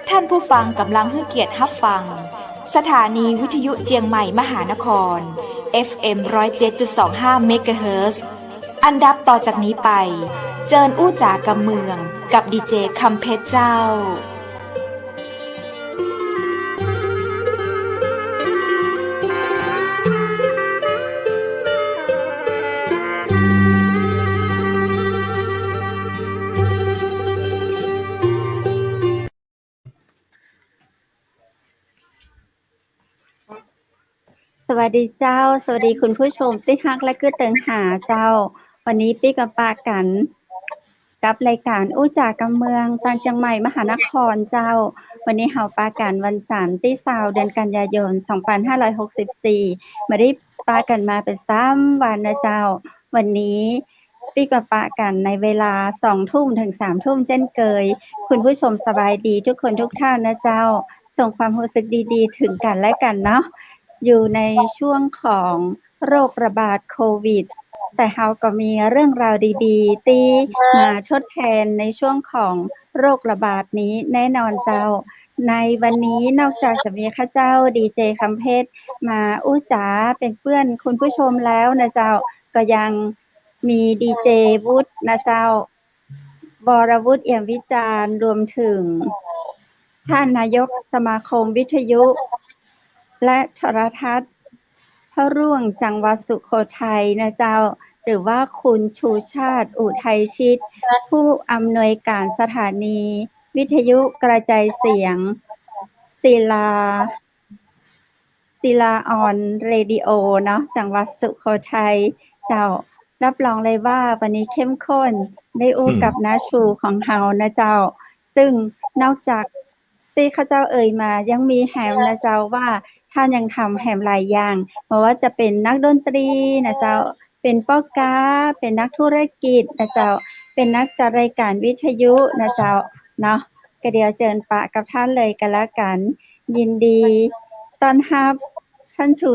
ท่านผู้ฟังกำลังให้เกียรติรับฟังสถานีวิทยุเจียงใหม่มหานคร FM 107.25 เมกะเฮิรตซ์อันดับต่อจากนี้ไปเจิญอู้จ๋ากำเมืองกับดีเจคำเพชรเจ้าสวัสดีเจ้าสวัสดีคุณผู้ชมที่ฮักและคือเติงหาเจ้าวันนี้ปี้กับปากันกับรายการอู้จากกำเมืองต่างจังใหม่มหานครเจ้าวันนี้เฮาปากันวันจันทร์ที่20เดือนกันยายน2564มาได้ปากันมาเป็น3วันนะเจ้าวันนี้ปี้กับปากันในเวลา 20:00 นถึง 3:00 นเช่นเคยคุณผู้ชมสบายดีทุกคนทุกท่านนะเจ้าส่งความรู้สึกดีๆถึงกันและกันเนาะอยู่ในช่วงของโรคระบาดโควิดแต่เราก็มีเรื่องราวดีๆที่มาทดแทนในช่วงของโรคระบาดนี้แน่นอนเจ้าในวันนี้นอกจากจะมีข้าเจ้าดีเจคำเพชรมาอู้จ๋าเป็นเพื่อนคุณผู้ชมแล้วนะเจ้าก็ยังมีดีเจวุฒินะเจ้าวรวุฒิเอี่ยมวิจารณ์รวมถึงท่านนายกสมาคมวิทยุและโทรทัศน์พระร่วงจังหวัดสุโขทัยนะเจ้าหรือว่าคุณชูชาติอุทัยชิตผู้อำนวยการสถานีวิทยุกระจายเสียงศิลาออนเรดิโอเนาะจังหวัดสุโขทัยเจ้ารับรองเลยว่าวันนี้เข้มข้นได้อู้กับน้าชูของเฮานะเจ้าซึ่งนอกจากที่ข้าเจ้าเอ่ยมายังมีแหมนะเจ้าว่าท่านยังทำแหมหลายอย่างเพราะว่าจะเป็นนักดนตรีนะเจ้าเป็นป้อกาเป็นนักธุรกิจนะเจ้าเป็นนักจัดรายการวิทยุนะเจ้าเนาะก็เดี๋ยวเชิญปะกับท่านเลยกันละกันยินดีต้อนรับท่านชู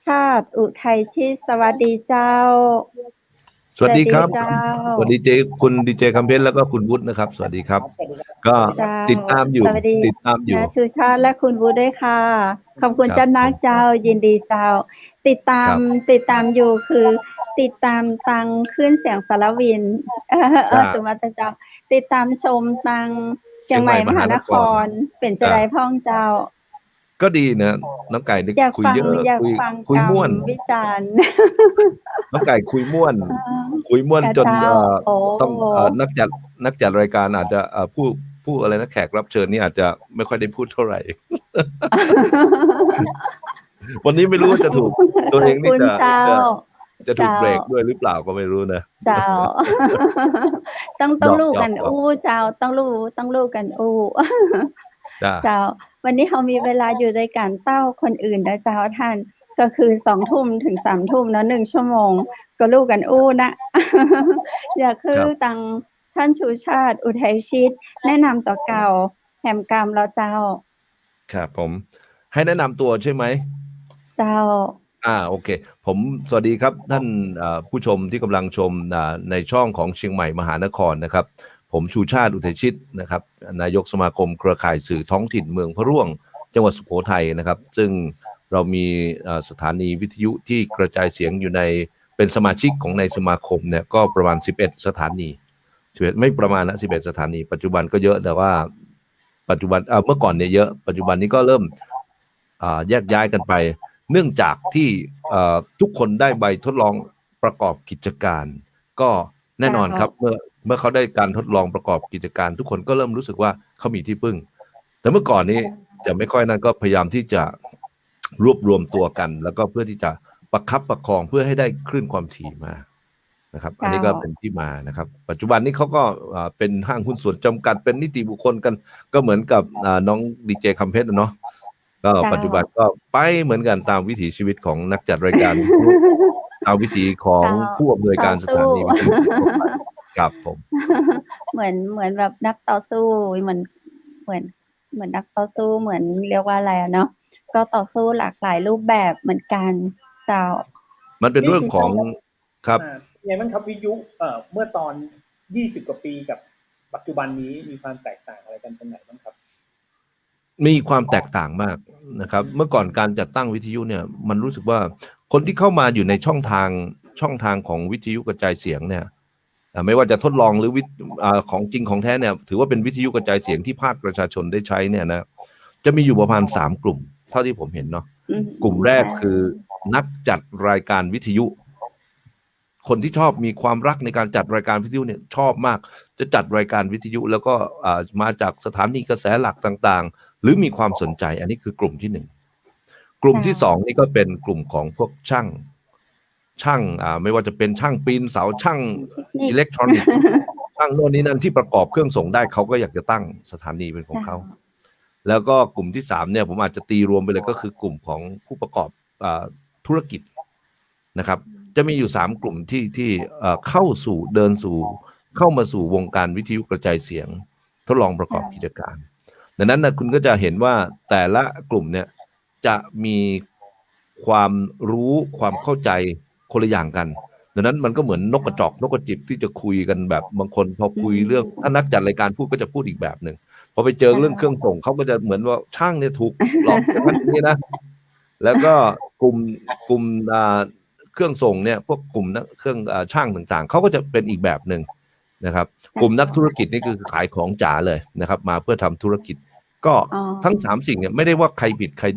ชาติอุทัยชิตสวัสดีเจ้าสวัสดีครับสวัสดีเจคุณดีเจคำเพชรแล้วก็คุณวุฒินะครับสวัสดีครับก็ติดตามอยู่นะชูชาติและคุณวุฒิด้วยค่ะขอบคุณเจ้านักเจ้ายินดีเจ้าติดตามอยู่คือติดตามตังขึ้นเสียงสารวินสมัติเจ้าติดตามชมตังเชียงใหม่มหานครเป็นจะได้พ่องเจ้าก็ดีนะน้องไก่นี่คุยเยอะคุยม่วนวิจารณ์น้องไก่คุยม่วนจนต้องนักจัดรายการอาจจะผู้อะไรนะแขกรับเชิญนี่อาจจะไม่ค่อยได้พูดเท่าไหร่ วันนี้ไม่รู้ว่าจะถูกตัวเองนี่จะถูกเบรกด้วยหรือเปล่าก็ไม่รู้นะเจ้าต้องลูกกันอู้เจ้าต้องลูกกันอู้เจ้าวันนี้เรามีเวลาอยู่ด้วยกันเต้าคนอื่นนะเจ้าท่านก็คือ 20:00 นถึง 3:00 นเนาะ1ชั่วโมงก็ลูกกันอู้นะอยากคือตังท่านชูชาติอุทัยชิตแนะนำต่อเก่าแหมกรรมแล้วเจ้าครับผมให้แนะนำตัวใช่ไหมเจ้าโอเคผมสวัสดีครับท่านผู้ชมที่กำลังชมในช่องของเชียงใหม่มหานครนะครับผมชูชาติอุทัยชิตนะครับนายกสมาคมเครือข่ายสื่อท้องถิ่นเมืองพระร่วงจังหวัดสุโขทัยนะครับซึ่งเรามีสถานีวิทยุที่กระจายเสียงอยู่ในเป็นสมาชิกของในสมาคมเนี่ยก็ประมาณ11สถานี11ไม่ประมาณนะ11สถานีปัจจุบันก็เยอะแต่ว่าปัจจุบันเมื่อก่อนเนี่ยเยอะปัจจุบันนี้ก็เริ่มแยกย้ายกันไปเนื่องจากที่ทุกคนได้ใบทดลองประกอบกิจการก็แน่นอนครับเมื่อเขาได้การทดลองประกอบกิจการทุกคนก็เริ่มรู้สึกว่าเขามีที่พึ่งแต่เมื่อก่อนนี้จะไม่ค่อยนั้นก็พยายามที่จะรวบรวมตัวกันแล้วก็เพื่อที่จะประคับประคองเพื่อให้ได้คลื่นความถี่มานะครับอันนี้ก็เป็นที่มานะครับปัจจุบันนี้เขาก็เป็นห้างหุ้นส่วนจำกัดเป็นนิติบุคคลกันก็เหมือนกับน้องดีเจคำเพชรเนาะก็ปัจจุบันก็ไปเหมือนกันตามวิถีชีวิตของนักจัดรายการตามวิถีของผู้อำนวยการสถานีวิทยุครับผมเหมือนแบบนักต่อสู้เหมือนนักต่อสู้เหมือนเรียกว่าอะไรเนาะ ก็ต่อสู้หลากหลายรูปแบบเหมือนกันเจ้า มันเป็นเรื่องของครับ ไงบ้างครับวิทยุเมื่อตอน20 กว่าปีกับปัจจุบันนี้มีความแตกต่างอะไรกันตรงไหนบ้างครับ มีความแตกต่างมากนะครับ เมื่อก่อนการจัดตั้งวิทยุเนี่ยมันรู้สึกว่าคนที่เข้ามาอยู่ในช่องทางของวิทยุกระจายเสียงเนี่ยไม่ว่าจะทดลองหรือของจริงของแท้เนี่ยถือว่าเป็นวิทยุกระจายเสียงที่ภาคประชาชนได้ใช้เนี่ยนะจะมีอยู่ประมาณ3 กลุ่มเท่าที่ผมเห็นเนาะกลุ่มแรกคือนักจัดรายการวิทยุคนที่ชอบมีความรักในการจัดรายการวิทยุเนี่ยชอบมากจะจัดรายการวิทยุแล้วก็มาจากสถานีกระแสหลักต่างๆหรือมีความสนใจอันนี้คือกลุ่มที่1กลุ่มที่2นี่ก็เป็นกลุ่มของพวกช่างไม่ว่าจะเป็นช่างปีนเสาช่างอิเล็กทรอนิกส์ช่างโน่นนี่นั่นที่ประกอบเครื่องส่งได้เขาก็อยากจะตั้งสถานีเป็นของเขาแล้วก็กลุ่มที่3เนี่ยผมอาจจะตีรวมไปเลยก็คือกลุ่มของผู้ประกอบธุรกิจนะครับจะมีอยู่3 กลุ่มที่เข้ามาสู่วงการวิทยุกระจายเสียงทดลองประกอบกิจการดังนั้นนะคุณก็จะเห็นว่าแต่ละกลุ่มเนี่ยจะมีความรู้ความเข้าใจคนละอย่างกันดังนั้นมันก็เหมือนนกกระจอกนกกระจิบที่จะคุยกันแบบบางคนพอคุยเรื่องถ้านักจัดรายการพูดก็จะพูดอีกแบบหนึ่งพอไปเจอเรื่องเครื่องส่งเขาก็จะเหมือนว่าช่างเนี่ยถูกหลอกอย่างนั้นนี่นะแล้วก็กลุ่มเครื่องส่งเนี่ยพวกกลุ่มเครื่องช่างต่างๆเขาก็จะเป็นอีกแบบหนึ่งนะครับกลุ่มนักธุรกิจนี่คือขายของจ๋าเลยนะครับมาเพื่อทำธุรกิจก็ทั้ง3 สิ่งเนี่ยไม่ได้ว่าใครผิดใคร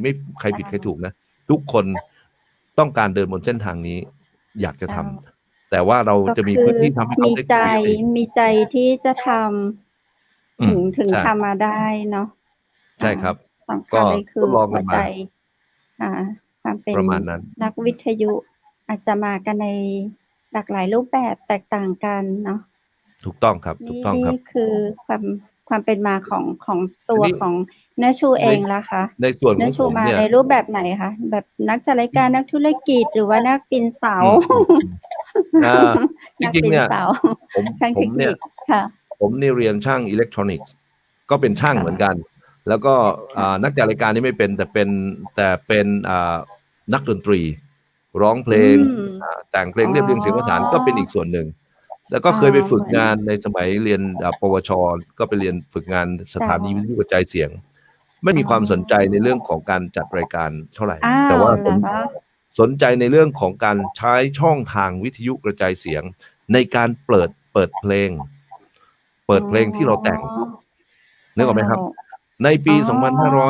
ผิดใครถูกนะทุกคนต้องการเดินบนเส้นทางนี้อยากจะทำแต่ว่าเราจะมีพื้นที่ทำให้เขาได้มีใจที่จะทำถึงทำมาได้เนาะใช่ครับก็คือลองกันมาความเป็นประมาณนั้นนักวิทยุอาจจะมากันในหลากหลายรูปแบบแตกต่างกันเนาะถูกต้องครับถูกต้องครับนี่คือความเป็นมาของตัวของเนื้อชูเองล่ะคะในส่วนของผมเนี่ยในรูปแบบไหนคะแบบนักจัดรายการนักธุรกิจหรือว่านักปีนเสาจริงๆเนี่ยผมเนี่ยผมนี่เรียนช่างอิเล็กทรอนิกส์ก็เป็นช่างเหมือนกันแล้วก็นักจัดรายการนี่ไม่เป็นแต่เป็นนักดนตรีร้องเพลงแต่งเพลงเรียบเรียงเสียงประสานก็เป็นอีกส่วนหนึ่งแล้วก็เคยไปฝึกงานในสมัยเรียนปวชก็ไปเรียนฝึกงานสถานีวิทยุกระจายเสียงไม่มีความสนใจในเรื่องของการจัดรายการเท่าไหร่แต่ว่าผมสนใจในเรื่องของการใช้ช่องทางวิทยุกระจายเสียงในการเปิดเพลงที่เราแต่งนึกออกไหมครับในปี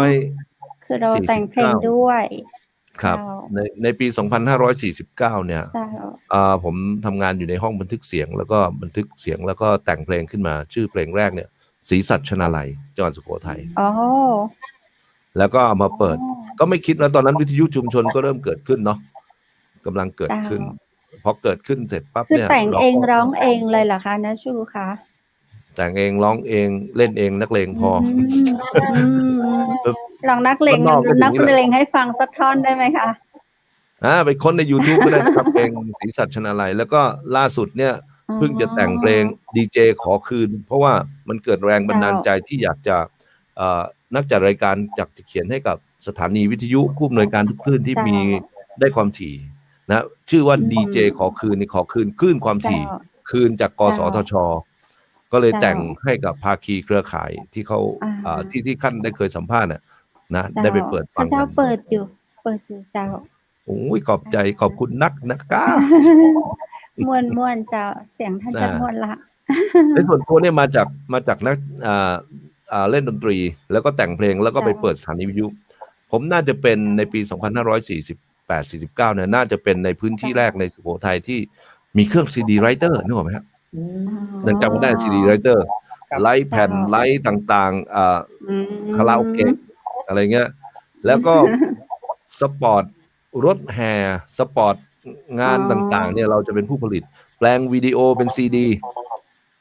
2500คือเราแต่งเพลงด้วยครับในปี2549เนี่ยผมทำงานอยู่ในห้องบันทึกเสียงแล้วก็บันทึกเสียงแล้วก็แต่งเพลงขึ้นมาชื่อเพลงแรกเนี่ยศรีสัชนาลัยจังหวัดสุโขทัยแล้วก็เอามาเปิดก็ไม่คิดแล้วตอนนั้นวิทยุชุมชนก็เริ่มเกิดขึ้นเนาะกำลังเกิดขึ้นพอเกิดขึ้นเสร็จปั๊บเนี่ยแต่งเองร้องเองเลยเหรอคะนะชูคะแต่งเองร้องเองเล่นเองนักเลงพอลองนักเลงให้ฟังสักท่อนได้ไหมคะไปค้นใน YouTube ก็ได้ครับเพลงศรีสัชนาลัยแล้วก็ล่าสุดเนี่ยเพิ่งจะแต่งเพลงดีเจขอคืนเพราะว่ามันเกิดแรงบันดาลใจที่อยากจะนักจัดรายการอยากจะเขียนให้กับสถานีวิทยุผู้อำนวยการทุกคลื่นที่มีได้ความถี่นะชื่อว่าดีเจขอคืนนี่ขอคืนคลื่นความถี่คืนจากกสทช.ก็เลยแต่งให้กับภาคีเครือข่ายที่เขาที่ขั้นได้เคยสัมภาษณ์นะได้ไปเปิดฟังเจ้าเปิดอยู่เจ้าโอ้ยขอบใจขอบคุณนักก้ามวนเจ้าเสียงท่านจะมวนละในส่วนตัวเนี่ยมาจากนักเล่นดนตรีแล้วก็แต่งเพลงแล้วก็ไปเปิดสถานีวิทยุผมน่าจะเป็นในปี2548-49เนี่ยน่าจะเป็นในพื้นที่แรกในสุโขทัยที่มีเครื่องซีดีไรเตอร์นึกออกไหมครับยังจำได้ซีดีไรเตอร์ไลท์แผ่นไลท์ต่างๆคาราโอเกะอะไรเงี้ยแล้วก็สปอร์ตรถแห่สปอร์ตงานต่างๆเนี่ยเราจะเป็นผู้ผลิตแปลงวิดีโอเป็นซีดี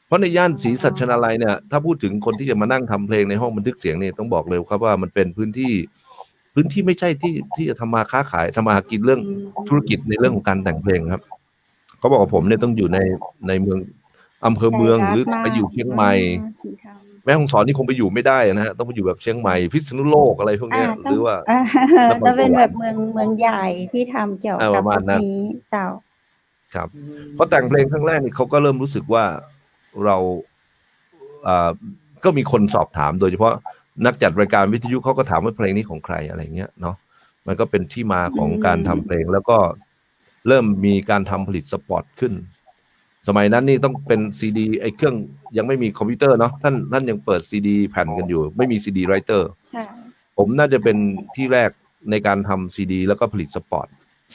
เพราะในย่านศรีสัชนาลัยเนี่ยถ้าพูดถึงคนที่จะมานั่งทำเพลงในห้องบันทึกเสียงเนี่ยต้องบอกเลยครับว่ามันเป็นพื้นที่ไม่ใช่ที่จะทำมาค้าขายทำมาหากินเรื่องธุรกิจในเรื่องของการแต่งเพลงครับเขาบอกว่าผมเนี่ยต้องอยู่ในเมืองอำเภอเมืองหรือไปอยู่เชียงใหม่ไ แม่ฮ่องสอนนี่คงไปอยู่ไม่ได้นะฮะต้องไปอยู่แบบเชียงใหม่พิษณุโลกอะไรพวกเนี้ยห ต้อ รื ง อว่า อ่าน คร ต้องเป็น สว แบ ร บ รค์ เมืองใหญ่ที่ทำเกี่ยว ป กั ระ บ มา พ ณ วก นั้น นี้เจ้า ครับพอแต่งเพลงครั้งแรกนี่เขาก็เริ่มรู้สึกว่าเราก็มีคนสอบถามโดยเฉพาะนักจัดรายการวิทยุเขาก็ถามว่าเพลงนี้ของใครอะไรเงี้ยเนาะมันก็เป็นที่มาของการทำเพลงแล้วก็เริ่มมีการทำผลิตสปอตขึ้น สมัยนั้นนี่ต้องเป็นซีดีไอ้เครื่องยังไม่มีคอมพิวเตอร์เนาะท่านยังเปิดซีดีแผ่นกันอยู่ไม่มีซีดีไรเตอร์ ค่ะ ผมน่าจะเป็นที่แรกในการทำซีดีแล้วก็ผลิตสปอต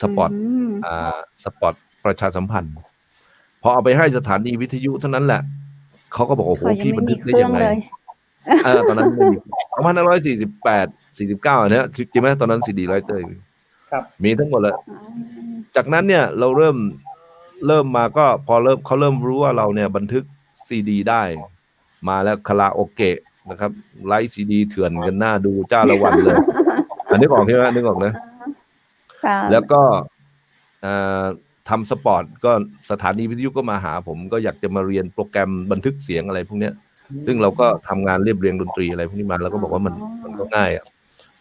สปอตประชาสัมพันธ์พอเอาไปให้สถานีวิทยุเท่านั้นแหละเขาก็บอกโอ้โห เขายัง พี่ ไม่ บัน มี ทึก เค ได้ รื่อ ยัง งไง เลย ตอนนั้นไม่มี2548 49เนี่ยจริงไหมตอนนั้นซีดีไรเตอร์ ครับ มีทั้งหมดแล้วจากนั้นเนี่ยเราเริ่มมาก็พอเขาเริ่มรู้ว่าเราเนี่ยบันทึกซีดีได้มาแล้วคาราโอเกะนะครับไลฟ์ซีดีเถื่อนกันหน้าดูจ้าละวันเลย นึกออกใช่ไหมนึกออกนะ ค่ะ แล้วก็ทำสปอร์ตก็สถานีวิทยุก็มาหาผมก็อยากจะมาเรียนโปรแกรมบันทึกเสียงอะไรพวกเนี้ยซึ่งเราก็ทำงานเรียบเรียงดนตรีอะไรพวกนี้มาแล้วก็บอกว่ามันก็ง่ายอ่ะ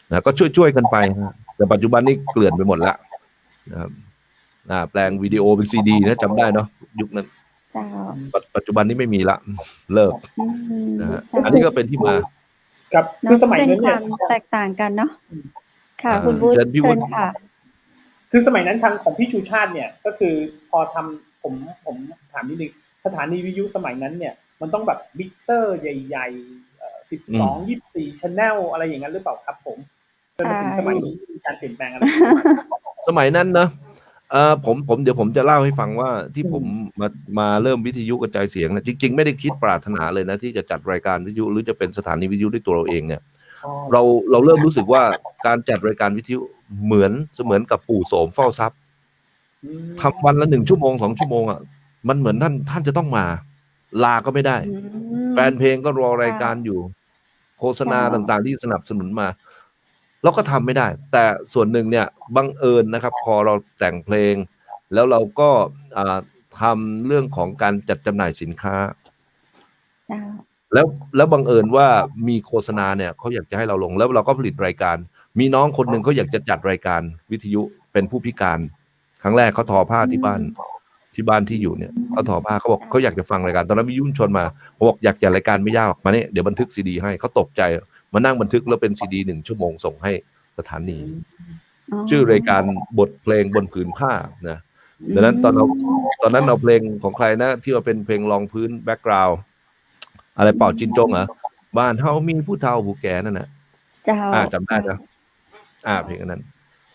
นะก็ช่วยกันไปนะแต่ปัจจุบันนี้เกลื่อนไปหมดแล้วนะครับแปลงวิดีโอเป็นซีดีนะจำได้เนาะยุคนั้น เจ้า ปัจจุบันนี้ไม่มีละเลิก นะฮะ เจ้า อันนี้ก็เป็นที่มา ครับคือสมัยนั้น เป็ เนี่ย ความแตกต่างกันเนาะค่ะ อ่า คุณวุฒิ เชิญพี่วุฒิ ค่ะ คือสมัยนั้นทางของพี่ชูชาติเนี่ยก็คือพอทำผมถามนิดนึงสถานีวิทยุสมัยนั้นเนี่ยมันต้องแบบมิกเซอร์ใหญ่ๆ12-24 channel อะไรอย่างนั้นหรือเปล่าครับผมจนมาถึงสมัยนี้มีการเปลี่ยนแปลงอะไร สมัยนั้นนะผมเดี๋ยวผมจะเล่าให้ฟังว่าที่ผมมาเริ่มวิทยุกระจายเสียงนะจริงๆไม่ได้คิดปรารถนาเลยนะที่จะจัดรายการวิทยุหรือจะเป็นสถานีวิทยุด้วยตัวเราเองเนี่ยเราเริ่มรู้สึกว่าการจัดรายการวิทยุเหมือนกับปู่โสมเฝ้าทรัพย์ทำวันละ1 ชั่วโมง 2 ชั่วโมงอ่ะมันเหมือนท่านจะต้องมาลาก็ไม่ได้แฟนเพลงก็รอรายการอยู่โฆษณาต่างๆที่สนับสนุนมาเราก็ทำไม่ได้แต่ส่วนหนึ่งเนี่ยบังเอิญนะครับพอเราแต่งเพลงแล้วเราก็ทำเรื่องของการจัดจำหน่ายสินค้าแล้วบังเอิญว่ามีโฆษณาเนี่ยเขาอยากจะให้เราลงแล้วเราก็ผลิตรายการมีน้องคนหนึ่งเขาอยากจะจัดรายการวิทยุเป็นผู้พิการครั้งแรกเขาทอผ้าที่บ้านที่อยู่เนี่ยเขาทอผ้าเขาบอกเขาอยากจะฟังรายการตอนนั้นวิทยุชนมาเขาบอกอยากจัดรายการไม่ยากมาเนี่ยเดี๋ยวบันทึกซีดีให้เขาตกใจมานั่งบันทึกแล้วเป็นซีดี1 ชั่วโมงส่งให้สถานีชื่อรายการบทเพลงบนผืนผ้านะดังนั้นตอนนั้นเอาเพลงของใครนะที่ว่าเป็นเพลงรองพื้นแบ็กกราวด์อะไรเป่าจินจงเหรอบ้านเฮามีผู้เฒ่าผู้แก่นั่นน่ะจำได้นะเพลงนั้น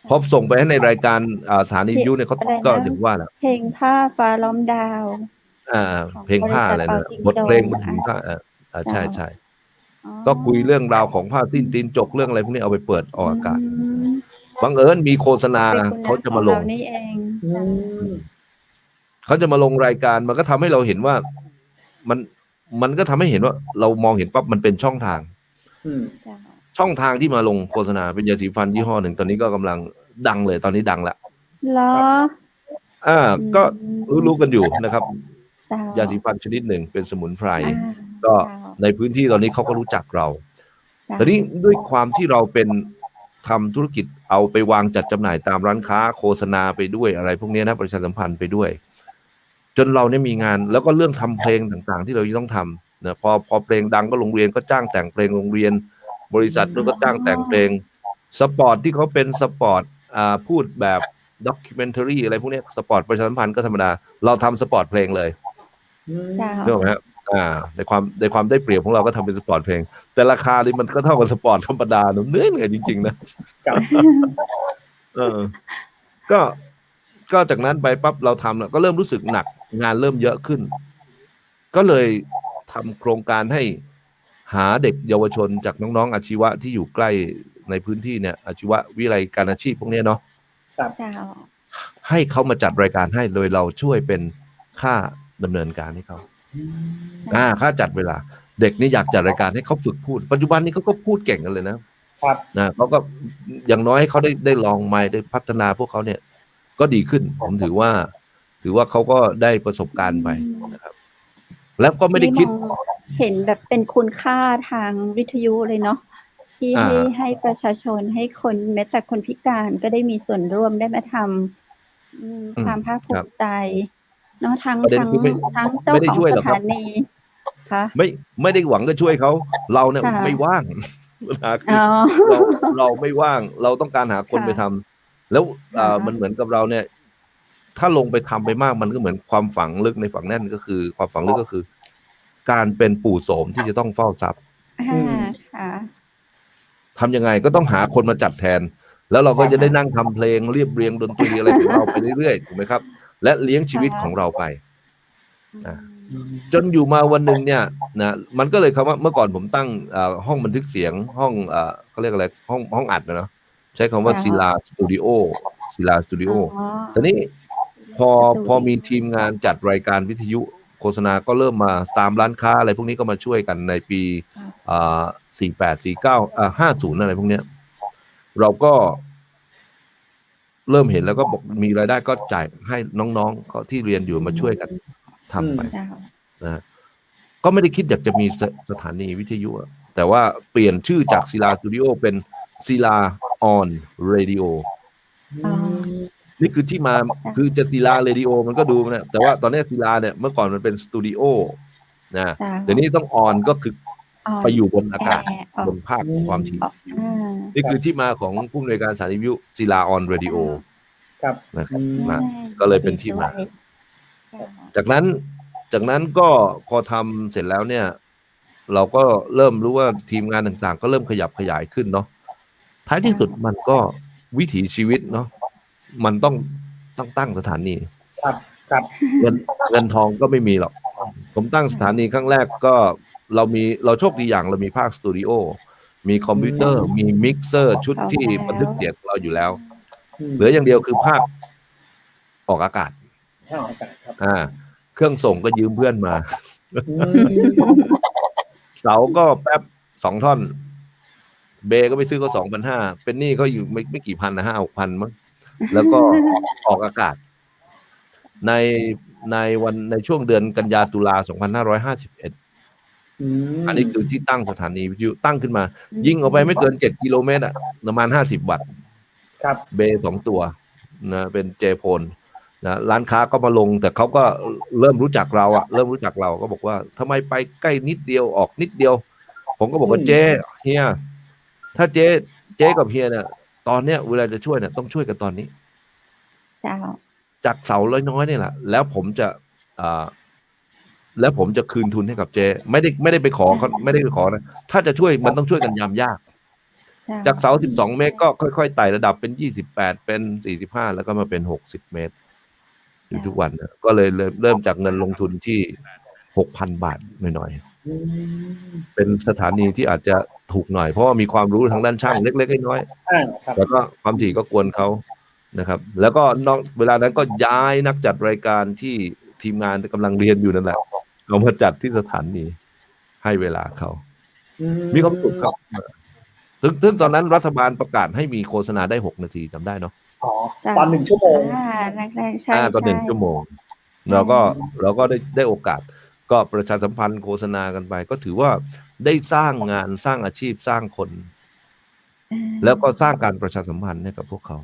พอส่งไปให้ในรายการสถานีวิทยุเนี่ยเขาก็อย่างว่าแหละเพลงผ้าฟ้าล้อมดาว เพลงผ้าอะไรนะบทเพลงบนผืนผ้าใช่ก็คุยเรื่องราวของผ้าสิ้นตีนจกเรื่องอะไรพวกนี้เอาไปเปิดออกอากาศบังเอิญมีโฆษณาเขาจะมาลงนี่เองเขาจะมาลงรายการมันก็ทำให้เราเห็นว่ามันก็ทำให้เห็นว่าเรามองเห็นปั๊บมันเป็นช่องทางที่มาลงโฆษณาเป็นยาสีฟันยี่ห้อหนึ่งตอนนี้ก็กำลังดังเลยตอนนี้ดังแล้วเหรอก็รู้กันอยู่นะครับยาสีฟันชนิดหนึ่งเป็นสมุนไพรก็ในพื้นที่ตอนนี้เขาก็รู้จักเราแต่นี้ด้วยความที่เราเป็นทำธุรกิจเอาไปวางจัดจำหน่ายตามร้านค้าโฆษณาไปด้วยอะไรพวกนี้นะประชาสัมพันธ์ไปด้วยจนเราเนี่ยมีงานแล้วก็เรื่องทำเพลงต่างๆที่เราต้องทำนะพอเพลงดังก็โรงเรียนก็จ้างแต่งเพลงโรงเรียนบริษัทก็จ้างแต่งเพลงสปอร์ตที่เขาเป็นสปอร์ตพูดแบบด็อกิเมนทารีอะไรพวกนี้สปอร์ตประชาสัมพันธ์ก็ธรรมดาเราทำสปอร์ตเพลงเลยนึกออกไหมครับในความได้เปรียบของเราก็ทำเป็นสปอร์ตเพลงแต่ราคานี่มันก็เท่ากับสปอร์ตธรรมดาเหนื่อยจริงๆนะก็จากนั้นไปปั๊บเราทำก็เริ่มรู้สึกหนักงานเริ่มเยอะขึ้นก็เลยทำโครงการให้หาเด็กเยาวชนจากน้องๆอาชีวะที่อยู่ใกล้ในพื้นที่เนี่ยอาชีวะวิทยาลัยการอาชีพพวกนี้เนาะให้เขามาจัดรายการให้โดยเราช่วยเป็นค่าดำเนินการให้เขาค่าจัดเวลาเด็กนี่อยากจัดรายการให้เขาฝึกพูดปัจจุบันนี้เขาก็พูดเก่งกันเลยนะครับเขาก็อย่างน้อยเขาได้ลองไมค์ได้พัฒนาพวกเขาเนี่ยก็ดีขึ้นผมถือว่าเขาก็ได้ประสบการณ์ไปนะครับ แล้วก็ไม่ได้ นี่ม คิด องเห็นแบบเป็นคุณค่าทางวิทยุเลยเนาะที่ อ่า ให้ประชาชนให้คนแม้แต่คนพิการก็ได้มีส่วนร่วมได้มาทำความภาคภู ครับ มิใจเนาะทั้ง ประเด็น ทั้ง คือไม่ ทั้งเจ้า ไม่ได้ ของ ช่วย ส หรอกครั ถา บ นีค่ะ ไม่ได้หวังจะช่วยเขาเราเนี่ย ค่ะ ไม่ว่างปัญหาคื อ๋ อ อ เราไม่ว่างเราต้องการหาคน ค่ะ ไปทำแล้ว ค่ะ มันเหมือนกับเราเนี่ย ถ้าลงไปทำไปมากมันก็เหมือนความฝังลึกในฝังแน่นก็คือ ความฝังลึกก็คือ การเป็นปู่โสมที่จะต้องเฝ้าทรัพย์ ค่ะ ทำยังไงก็ต้องหาคนมาจัดแทน แล้วเราก็จะได้นั่งทำเพลงเรียบเรียงดนตรีอะไรของเราไปเรื่อยๆถูกไหมครับ และเลี้ยงชีวิตของเราไป จนอยู่มาวันหนึ่งเนี่ยนะมันก็เลยคำว่าเมื่อก่อนผมตั้งห้องบันทึกเสียงห้องเขาเรียกอะไรห้องอัดนะเนาะใช้คำว่า ค่ะ ศิลาสตูดิโอ อ๋อ ทีนี้พอ สตูดิโอ พอมีทีมงานจัดรายการวิทยุโฆษณาก็เริ่มมาตามร้านค้าอะไรพวกนี้ก็มาช่วยกันในปี48 49 50อะไรพวกเนี้ยเราก็เริ่มเห็นแล้วก็บอกมีรายได้ก็จ่ายให้น้องๆเขาที่เรียนอยู่มาช่วยกันทำไป เจ้า นะก็ไม่ได้คิดอยากจะมีสถานีวิทยุอะแต่ว่าเปลี่ยนชื่อจากศิลาสตูดิโอเป็นศิลาออนเรดิโอ อ๋อ นี่คือที่มาคือจะศิลาเรดิโอมันก็ดูนะแต่ว่าตอนนี้ศิลาเนี่ยเมื่อก่อนมันเป็นสตูดิโอนะ เจ้า เดี๋ยวนี้ต้องออนก็คือ อ๋อ ไปอยู่บนอากาศ แอร์ออก บนภาคความถี่ อ่า นี่คือที่มาของผู้อำนวยการสถานีวิทยุศิลาออนเรดิโอ ครับ นะครับ อืม นะก็เลยเป็นที่มา จากนั้นก็พอทำเสร็จแล้วเนี่ย เราก็เริ่มรู้ว่าทีมงานต่างๆ ก็เริ่มขยับขยายขึ้นเนาะท้ายที่สุดมันก็วิถีชีวิตเนาะมันต้องตั้งสถานี ครับครับ เงินทองก็ไม่มีหรอก ผมตั้งสถานีครั้งแรกก็เราโชคดีอย่างเรามีภาคสตูดิโอมีคอมพิวเตอร์มีมิกเซอร์ชุดที่บันทึกเสียงเราอยู่แล้ว เหลืออย่างเดียวคือภาคออกอากาศ ครับ เครื่องส่งก็ยืมเพื่อนมา เสาก็แป๊บ2 ท่อน เบก็ไปซื้อก็2,500เป็นหนี้ก็อยู่ไม่กี่พันนะ5-6,000มั้งแล้วก็ออกอากาศ ในช่วงเดือนกันยาตุลา2551อันนี้คือที่ตั้งสถานีวิทยุตั้งขึ้นมา ยิงออกไปไม่เกิน7 กิโลเมตรอะประมาณ50 วัตต์ ครับ เบ2 ตัวนะเป็นเจโพลนะร้านค้าก็มาลงแต่เขาก็เริ่มรู้จักเราก็บอกว่าทำไมไปใกล้นิดเดียวออกนิดเดียว ผมก็บอกว่าเจ๊เฮียถ้าเจ๊กับเฮียเนี่ยตอนเนี้ยเวลาจะช่วยเนี่ยต้องช่วยกันตอนนี้ เจ้า จากเสาน้อยๆนี่แหละแล้วผมจะคืนทุนให้กับเจ๊ไม่ได้ไปขอเขาไม่ได้ไปขอนะถ้าจะช่วยมันต้องช่วยกันยามยาก จากเสา12 เมตรก็ค่อยๆไต่ระดับเป็น28เป็น45แล้วก็มาเป็น60 เมตรอยู่ทุกวันนะก็เลยเริ่มจากเงินลงทุนที่ 6,000 บาทหน่อยๆเป็นสถานีที่อาจจะถูกหน่อยเพราะว่ามีความรู้ทางด้านช่างเล็กๆน้อยๆแล้วก็ความถี่ก็กวนเขานะครับแล้วก็นอกเวลานั้นก็ย้ายนักจัดรายการที่ทีมงานกำลังเรียนอยู่นั่นแหละเอามาจัดที่สถานีให้เวลาเขามีความสุขครับซึ่งตอนนั้นรัฐบาลประกาศให้มีโฆษณาได้6 นาทีจำได้เนาะ อ๋อตอน1 ชั่วโมง แรกๆใช่ ตอน1 ชั่วโมงเราก็ได้โอกาสก็ประชาสัมพันธ์โฆษณากันไปก็ถือว่าได้สร้างงานสร้างอาชีพสร้างคน แล้วก็สร้างการประชาสัมพันธ์ให้กับพวกเขา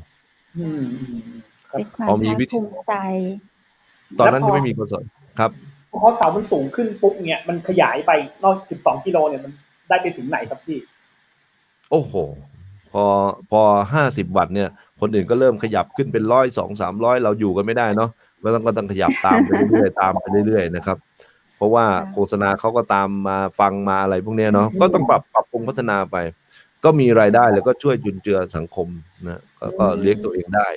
เป็นความภาคภูมิใจ ตอนนั้นยังไม่มีโฆษณาครับ เพราะเสามันสูงขึ้นปุ๊บเนี่ยมันขยายไปนอก12 กิโลเนี่ยมันได้ไปถึงไหนครับพี่ โอ้โหพอ50 วัตต์เนี่ยคนอื่นก็เริ่มขยับขึ้นเป็น100 200 300เราอยู่กันไม่ได้เนาะก็ต้องขยับตามไปเรื่อยๆตามไปเรื่อยๆนะครับเพราะว่าโฆษณาเขาก็ตามมาฟังมาอะไรพวกนี้เนาะก็ต้องปรับปรุงพัฒนาไป ก็มีรายได้แล้วก็ช่วยจุนเจือสังคมนะก็เลี้ยงตัวเองได้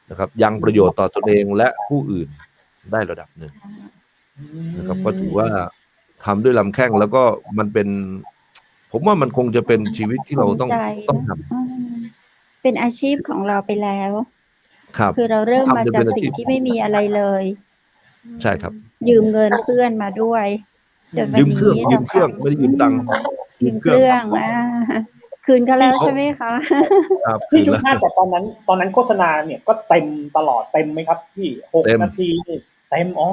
นะครับยังประโยชน์ต่อตนเองและผู้อื่นได้ระดับหนึ่งนะครับก็ถือว่าทำด้วยลำแข้งแล้วก็มันเป็นผมว่ามันคงจะเป็นชีวิตที่เราต้องทำเป็นอาชีพของเราไปแล้ว ครับ คือเราเริ่มมาจากสิ่งที่ไม่มีอะไรเลย ใช่ครับ ยืมเงินเพื่อนมาด้วยจนวัน ยืมเครื่ นี้ องไม่ได้ยืมตังค์ ยืมเครื่องคืนก็แล้วใช่ไหมคะ ครับ พี่ชูชาติแต่ตอนนั้นโฆษณาเนี่ยก็เต็มตลอดเต็มไหมครับพี่6 นาทีเต็มอ๋อ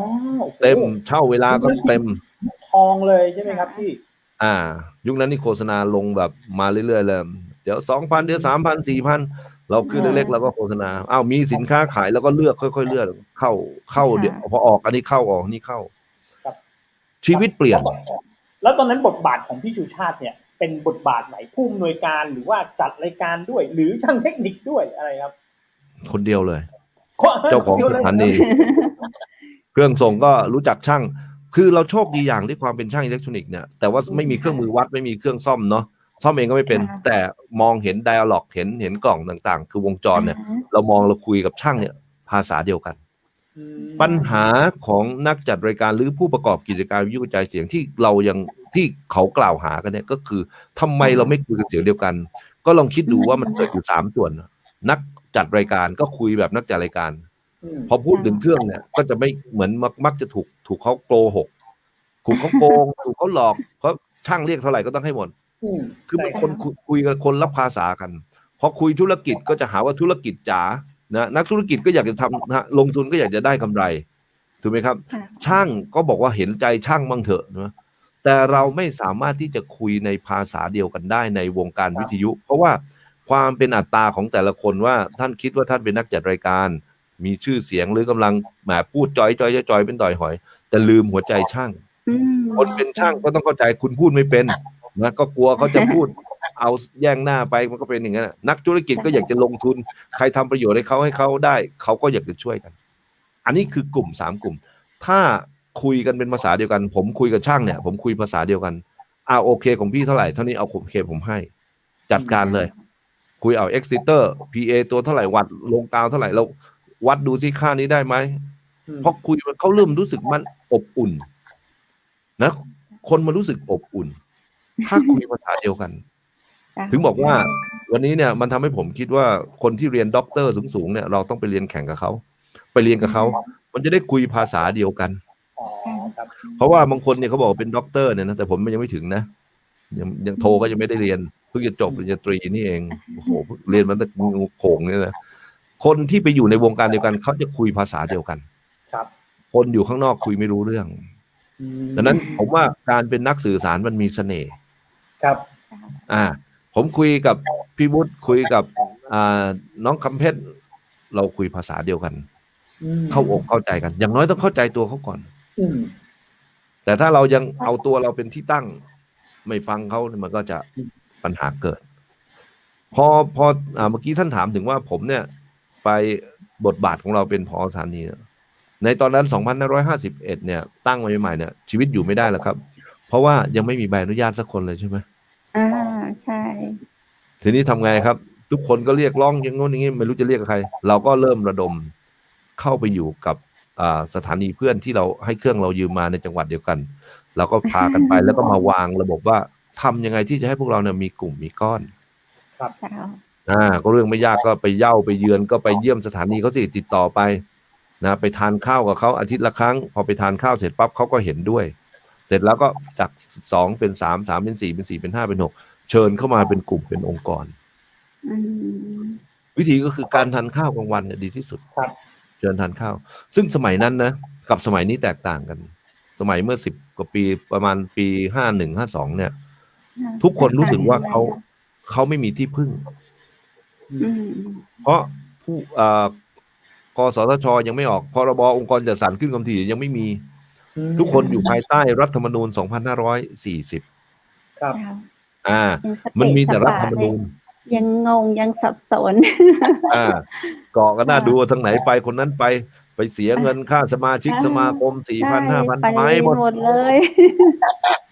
เต็มเช่าเวลาก็เต็ม องเลยใช่ไหมครับพี่ ยุคนั้นนี่โฆษณาลงแบบมาเรื่อยๆเลยเดี๋ยว 2,000 เดี๋ยว 3,000 4,000 เราขึ้นเล็กๆเราก็โฆษณามีสินค้าขายแล้วก็เลือกค่อยๆเลือกเข้าเดี๋ยวพอออกอันนี้เข้าออกนี่เข้า ครับ ชีวิตเปลี่ยน แล้วตอนนั้นบทบาทของพี่ชูชาติเนี่ยเป็นบทบาทไหนผู้อำนวยการหรือว่าจัดรายการด้วยหรือช่างเทคนิคด้วยอะไรครับ คนเดียวเลย เจ้าของสถานีเครื่องส่งก็รู้จักช่างคือเราโชคดีอย่างที่ความเป็นช่างอิเล็กทรอนิกส์เนี่ยแต่ว่าไม่มีเครื่องมือวัดไม่มีเครื่องซ่อมเนาะซ่อมเองก็ไม่เป็นแต่มองเห็นไดอะล็อกเห็นกล่องต่างๆคือวงจรเนี่ยเรามองเราคุยกับช่างเนี่ยภาษาเดียวกันปัญหาของนักจัดรายการหรือผู้ประกอบกิจการวิทยุกระจายเสียงที่เรายังที่เขากล่าวหากันเนี่ยก็คือทำไมเราไม่คุยกันเสียงเดียวกันก็ลองคิดดูว่ามันเกิดอยู่3ส่วนนักจัดรายการก็คุยแบบนักจัดรายการพอพูดถึงเครื่องเนี่ยก็จะไม่เหมือนมักจะถูกเขาโกหกถูกเขาโกงถูกเขาหลอกเพราะช่างเรียกเท่าไหร่ก็ต้องให้หมดคือเป็นคนคุยกับคนรับภาษากันพอคุยธุรกิจก็จะหาว่าธุรกิจจ๋านะนักธุรกิจก็อยากจะทำนะลงทุนก็อยากจะได้กำไรถูกไหมครับช่างก็บอกว่าเห็นใจช่างบ้างเถอะนะแต่เราไม่สามารถที่จะคุยในภาษาเดียวกันได้ในวงการวิทยุเพราะว่าความเป็นอัตตาของแต่ละคนว่าท่านคิดว่าท่านเป็นนักจัดรายการมีชื่อเสียงหรือกำลังแหมพูดจอยเป็นต่อยหอยแต่ลืมหัวใจช่างคนเป็นช่างก็ต้องเข้าใจคุณพูดไม่เป็นนะก็กลัวเขาจะพูดเอาแย่งหน้าไปมันก็เป็นอย่างนั้นนักธุรกิจก็อยากจะลงทุนใครทำประโยชน์ให้เขาได้เขาก็อยากจะช่วยกันอันนี้คือกลุ่ม3กลุ่มถ้าคุยกันเป็นภาษาเดียวกันผมคุยกับช่างเนี่ยผมคุยภาษาเดียวกันโอเคของพี่เท่าไหร่เท่านี้เอาโอเคผมให้จัดการเลยคุยเอา Excitor PA ตัวเท่าไหร่วัดลงกาวเท่าไหร่เราวัดดูซิค่านี้ได้ไหมพอคุยเขาเริ่มรู้สึกมันอบอุ่นนะคนมันรู้สึกอบอุ่นถ้าคุยภาษาเดียวกันถึงบอกว่าวันนี้เนี่ยมันทำให้ผมคิดว่าคนที่เรียนด็อกเตอร์สูงๆเนี่ยเราต้องไปเรียนแข่งกับเขาไปเรียนกับเขามันจะได้คุยภาษาเดียวกันเพราะว่าบางคนเนี่ยเขาบอกเป็นด็อกเตอร์เนี่ยนะแต่ผมยังไม่ถึงนะยังโทก็ยังไม่ได้เรียนเพิ่งจะจบปริญญาตรีนี่เองโอ้โหเรียนมันตั้งโขงเนี่ยนะคนที่ไปอยู่ในวงการเดียวกันเขาจะคุยภาษาเดียวกันคนอยู่ข้างนอกคุยไม่รู้เรื่องดังนั้นผมว่าการเป็นนักสื่อสารมันมีเสน่ห์ครับผมคุยกับพี่วุฒิคุยกับน้องคำเพชรเราคุยภาษาเดียวกันเข้าอกเข้าใจกันอย่างน้อยต้องเข้าใจตัวเขาก่อนแต่ถ้าเรายังเอาตัวเราเป็นที่ตั้งไม่ฟังเขามันก็จะปัญหาเกิดพอเมื่อกี้ท่านถามถึงว่าผมเนี่ยไปบทบาทของเราเป็นผอ.สถานีในตอนนั้น2551เนี่ยตั้งมาใหม่ๆเนี่ยชีวิตอยู่ไม่ได้แล้วครับเพราะว่ายังไม่มีใบอนุญาตสักคนเลยใช่ไหมใช่ทีนี้ทำไงครับทุกคนก็เรียกร้องอย่างโน้นอย่างนี้ไม่รู้จะเรียกใครเราก็เริ่มระดมเข้าไปอยู่กับสถานีเพื่อนที่เราให้เครื่องเรายืมมาในจังหวัดเดียวกันเราก็พากันไปแล้วก็มาวางระบบว่าทำยังไงที่จะให้พวกเราเนี่ยมีกลุ่มมีก้อนครับก็เรื่องไม่ยากก็ไปเย่าไปเยือนก็ไปเยี่ยมสถานีเขาสิติดต่อไปนะไปทานข้าวกับเขาอาทิตย์ละครั้งพอไปทานข้าวเสร็จปั๊บเขาก็เห็นด้วยเสร็จแล้วก็จาก2เป็น3 3เป็น4เป็น4เป็น5เป็น6เชิญเข้ามาเป็นกลุ่มเป็นองค์กรวิธีก็คือการทานข้าวกลางวันเนี่ยดีที่สุดเชิญทานข้าวซึ่งสมัยนั้นนะกับสมัยนี้แตกต่างกันสมัยเมื่อ10 กว่าปีประมาณปี51 52เนี่ยทุกคนรู้สึกว่าเขาไม่มีที่พึ่งเพราะผู้กสทช.ยังไม่ออกพรบองค์กรจัดสรรขึ้นคำถี่ยังไม่มีทุกคนอยู่ภายใต้รัฐธรรมนูญ2540ครับมันมีแต่รัฐธรรมนูญยังงงยังสับสนเกาะก็น่าดูทางไหนไปคนนั้นไปเสียเงินค่าสมาชิกสมาคม 4,000 5,000 ไปหมดเลย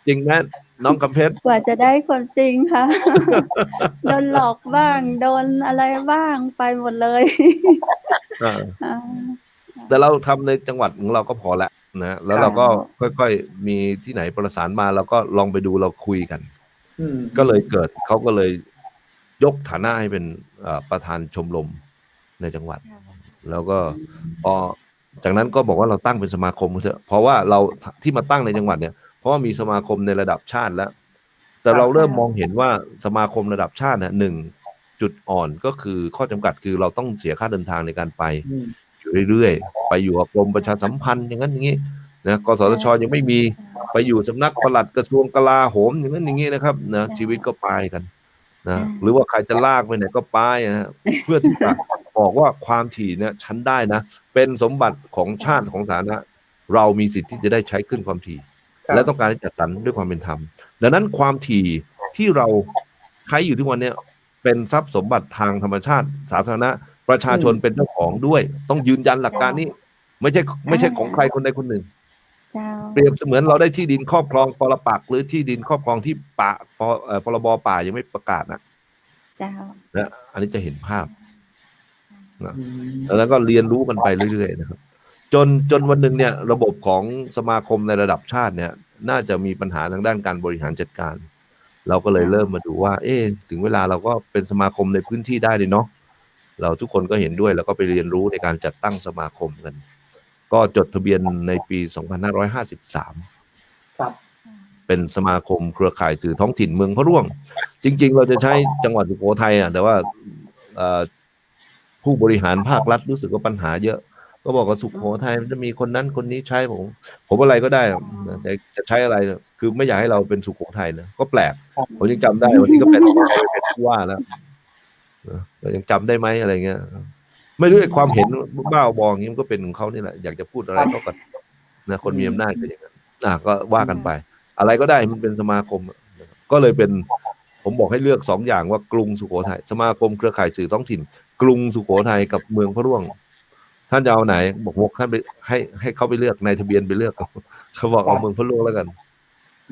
จริงนะน้องกำเพชรกว่าจะได้ความจริงค่ะโดนหลอกบ้างโดนอะไรบ้างไปหมดเลยแต่เราทำในจังหวัดของเราก็พอแล้วนะแล้วเราก็ค่อยๆมีที่ไหนประสานมาเราก็ลองไปดูเราคุยกันก็เลยเกิดเขาก็เลยยกฐานะให้เป็นประธานชมรมในจังหวัดแล้วก็พอจากนั้นก็บอกว่าเราตั้งเป็นสมาคมเถอะเพราะว่าเราที่มาตั้งในจังหวัดเนี่ยเพราะว่ามีสมาคมในระดับชาติแล้วแต่เราเริ่มมองเห็นว่าสมาคมระดับชาติเนี่ย1จุดอ่อนก็คือข้อจำกัดคือเราต้องเสียค่าเดินทางในการไปอยู่เรื่อยๆไปอยู่กับกรมประชาสัมพันธ์อย่างนั้นอย่างนี้นะกสทช.ยังไม่มี ไปอยู่สำนักปลัดกระทรวงกลาโหมอย่างนั้นอย่างนี้นะครับนะชีวิตก็ไปกันนะหรือว่าใครจะลากไปไหนก็ไปนะเพื่อที่จะบอกว่าความถี่เนี่ยฉันได้นะเป็นสมบัติของชาติของสาธารณะเรามีสิทธิ์ที่จะได้ใช้ขึ้นความถี่ และต้องการให้จัดสรรด้วยความเป็นธรรมดังนั้นความถี่ที่เราใช้อยู่ทุกวันนี้เป็นทรัพย์สมบัติทางธรรมชาติสาธารณะประชาชนเป็นเจ้าของด้วยต้องยืนยันหลักการนี้ไม่ใช่ของใครคนใดคนหนึ่งเปรียบเสมือนเราได้ที่ดินครอบครองปรปักษ์หรือที่ดินครอบครองที่ป่าพรบป่ายังไม่ประกาศนะอันนี้จะเห็นภาพนะแล้วก็เรียนรู้กันไปเรื่อยๆนะครับจนวันหนึ่งเนี่ยระบบของสมาคมในระดับชาติเนี่ยน่าจะมีปัญหาทางด้านการบริหารจัดการเราก็เลยเริ่มมาดูว่าถึงเวลาเราก็เป็นสมาคมในพื้นที่ได้เลยเนาะเราทุกคนก็เห็นด้วยแล้วก็ไปเรียนรู้ในการจัดตั้งสมาคมกันก็จดทะเบียนในปี 2553 ครับเป็นสมาคมเครือข่ายสื่อท้องถิ่นเมืองพระร่วงจริงๆเราจะใช้จังหวัดสุโขทัยแต่ว่าผู้บริหารภาครัฐรู้สึกว่าปัญหาเยอะก็บอกว่าสุโขทัยมันจะมีคนนั้นคนนี้ใช้ผมอะไรก็ได้แต่จะใช้อะไรคือไม่อยากให้เราเป็นสุโขทัยนะก็แปลกผมยังจำได้วันนี้ก็เป็นผู้ว่าแล้วยังจำได้ไหมอะไรเงี้ยไม่รู้ความเห็นบ้าบออย่างนี้มันก็เป็นของเขานี่แหละอยากจะพูดอะไรเขาก็นะคนมีอำนาจก็อย่างนั้นก็ว่ากันไปอะไรก็ได้มันเป็นสมาคมก็เลยเป็นผมบอกให้เลือก2อย่างว่ากรุงสุโขทัยสมาคมเครือข่ายสื่อท้องถิ่นกรุงสุโขทัยกับเมืองพระร่วงท่านจะเอาไหนบอกท่านไปให้เขาไปเลือกในทะเบียนไปเลือกเขาบอกเอาเมืองพระร่วงแล้วกัน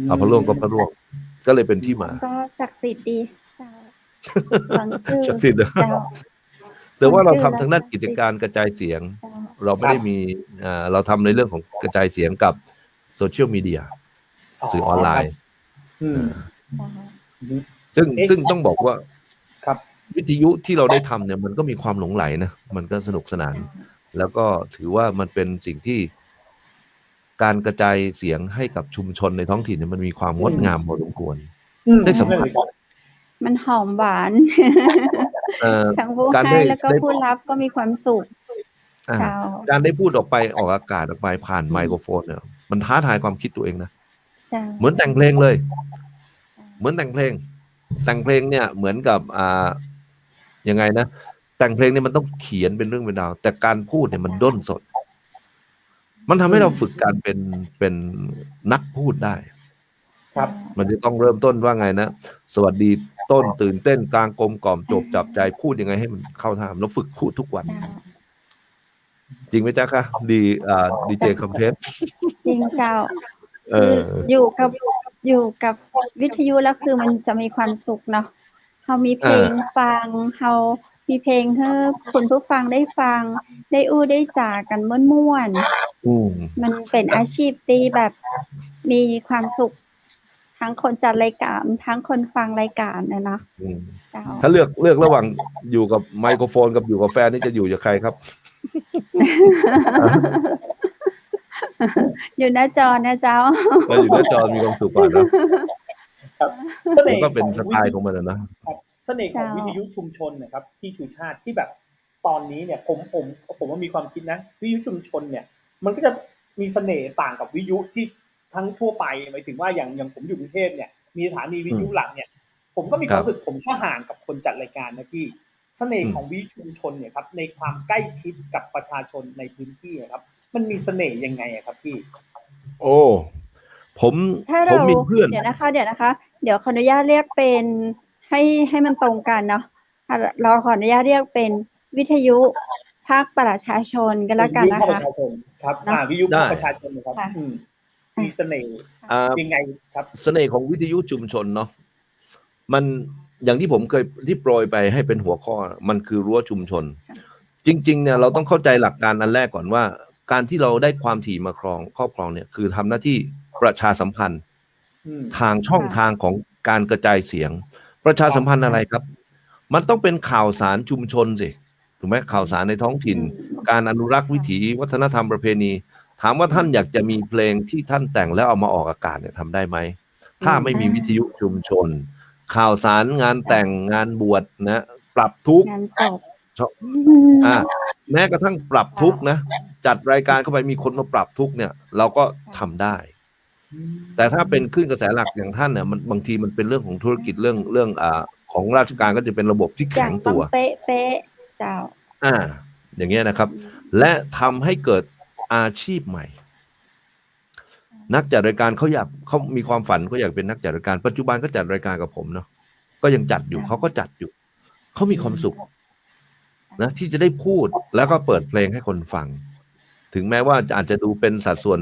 เอาพระร่วงก็พระร่วงก็เลยเป็นที่มาก็ศักดิ์สิทธิ์ดีศักดิ์สิทธิ์แต่ว่าเราทำทางด้านกิจการกระจายเสียงเราไม่ได้มีเราทำในเรื่องของกระจายเสียงกับโซเชียลมีเดียสื่อออนไลน์ซึ่งต้องบอกว่าวิทยุที่เราได้ทำเนี่ยมันก็มีความหลงไหลนะมันก็สนุกสนานแล้วก็ถือว่ามันเป็นสิ่งที่การกระจายเสียงให้กับชุมชนในท้องถิ่นเนี่ยมันมีความงดงามพอสมควรได้สัมผัสมันหอมหวานทั้งผู้ให้แล้วก็ผู้รับก็มีความสุขการได้พูดออกไปออกอากาศออกไปผ่านไมโครโฟนเนี่ยมันท้าทายความคิดตัวเองนะเหมือนแต่งเพลงเลยเหมือนแต่งเพลงเนี่ยเหมือนกับยังไงนะแต่งเพลงเนี่ยมันต้องเขียนเป็นเรื่องเป็นราวแต่การพูดเนี่ยมันด้นสดมันทำให้เราฝึกการเป็นนักพูดได้ครับมันจะต้องเริ่มต้นว่าไงนะสวัสดีต้นตื่นเต้นกลางกลมกล่อมจบจับใจพูดยังไงให้มันเข้าท่าแล้วฝึกพูดทุกวันจริงไหมจ๊ะคะดีเจคอมเพลสจริงเจ้าอยู่กับวิทยุแล้วคือมันจะมีความสุขเนาะเขามีเพลงฟังเขามีเพลงให้คุณผู้ฟังได้ฟังได้ได้จ่ากันม่วนๆมันเป็นอาชีพที่แบบมีความสุขทั้งคนจัดรายการทั้งคนฟังรายการนะเนาะถ้าเลือกระหว่างอยู่กับไมโครโฟนกับอยู่กับแฟนนี่จะอยู่กับใครครับอยู่หน้าจอนะเจ้าอยู่หน้าจอมีความสุขกว่านะมันก็เป็นสไตล์ของมันนะเสน่ห์ของวิทยุชุมชนนะครับที่ชูชาติที่แบบตอนนี้เนี่ยผมว่ามีความคิดนะวิทยุชุมชนเนี่ยมันก็จะมีเสน่ห์ต่างกับวิทยุที่ทั้งทั่วไปหมายถึงว่าอย่างผมอยู่กรุงเทพเนี่ยมีสถานีวิทยุหลักเนี่ยผมก็มีความรู้สึกผมแค่ห่างกับคนจัดรายการนะพี่เสน่ห์ของวิทยุชุมชนเนี่ยครับในความใกล้ชิดกับประชาชนในพื้นที่ครับมันมีเสน่ห์ยังไงครับพี่ผมมีเพื่อนเดี๋ยวนะคะเดี๋ยวขออนุญาตเรียกเป็นให้มันตรงกันเนาะเราขออนุญาตเรียกเป็นวิทยุภาคประชาชนกันแล้วกันนะคะครับวิทยุภาคประชาชนนะครับมีเสน่ห์ยังไงครับเสน่ห์ของวิทยุชุมชนเนาะมันอย่างที่ผมเคยที่โปรยไปให้เป็นหัวข้อมันคือรั้วชุมชนจริงๆเนี่ยเราต้องเข้าใจหลักการอันแรกก่อนว่าการที่เราได้ความถี่มาครอบครองเนี่ยคือทำหน้าที่ประชาสัมพันธ์ทางช่องทางของการกระจายเสียงประชาสัมพันธ์อะไรครับมันต้องเป็นข่าวสารชุมชนสิถูกไหมข่าวสารในท้องถิ่นการอนุรักษ์วิถีวัฒนธรรมประเพณีถามว่าท่านอยากจะมีเพลงที่ท่านแต่งแล้วเอามาออกอากาศเนี่ยทำได้ไหมถ้าไม่มีวิทยุชุมชนข่าวสารงานแต่งงานบวชนะปรับทุกข์แม้กระทั่งปรับทุกข์นะจัดรายการเข้าไปมีคนมาปรับทุกข์เนี่ยเราก็ทำได้ แต่ถ้าเป็นคลื่นกระแสหลักอย่างท่านเนี่ยมันบางทีมันเป็นเรื่องของธุรกิจเรื่องของราชการก็จะเป็นระบบที่ อ แข็ ย่าง ง ต้อ ตั ง ว เป๊ะๆเจ้า อย่างเงี้ยนะครับ และทำให้เกิดอาชีพใหม่ นักจัดรายการเขามีความฝันเขาอยากเป็นนักจัดรายการปัจจุบันก็จัดรายการกับผมเนาะก็ยังจัดอยู่เขาก็จัดอยู่เขามีความสุขนะที่จะได้พูดแล้วก็เปิดเพลงให้คนฟัง ถึงแม้ว่าอาจจะดูเป็นสัดส่วน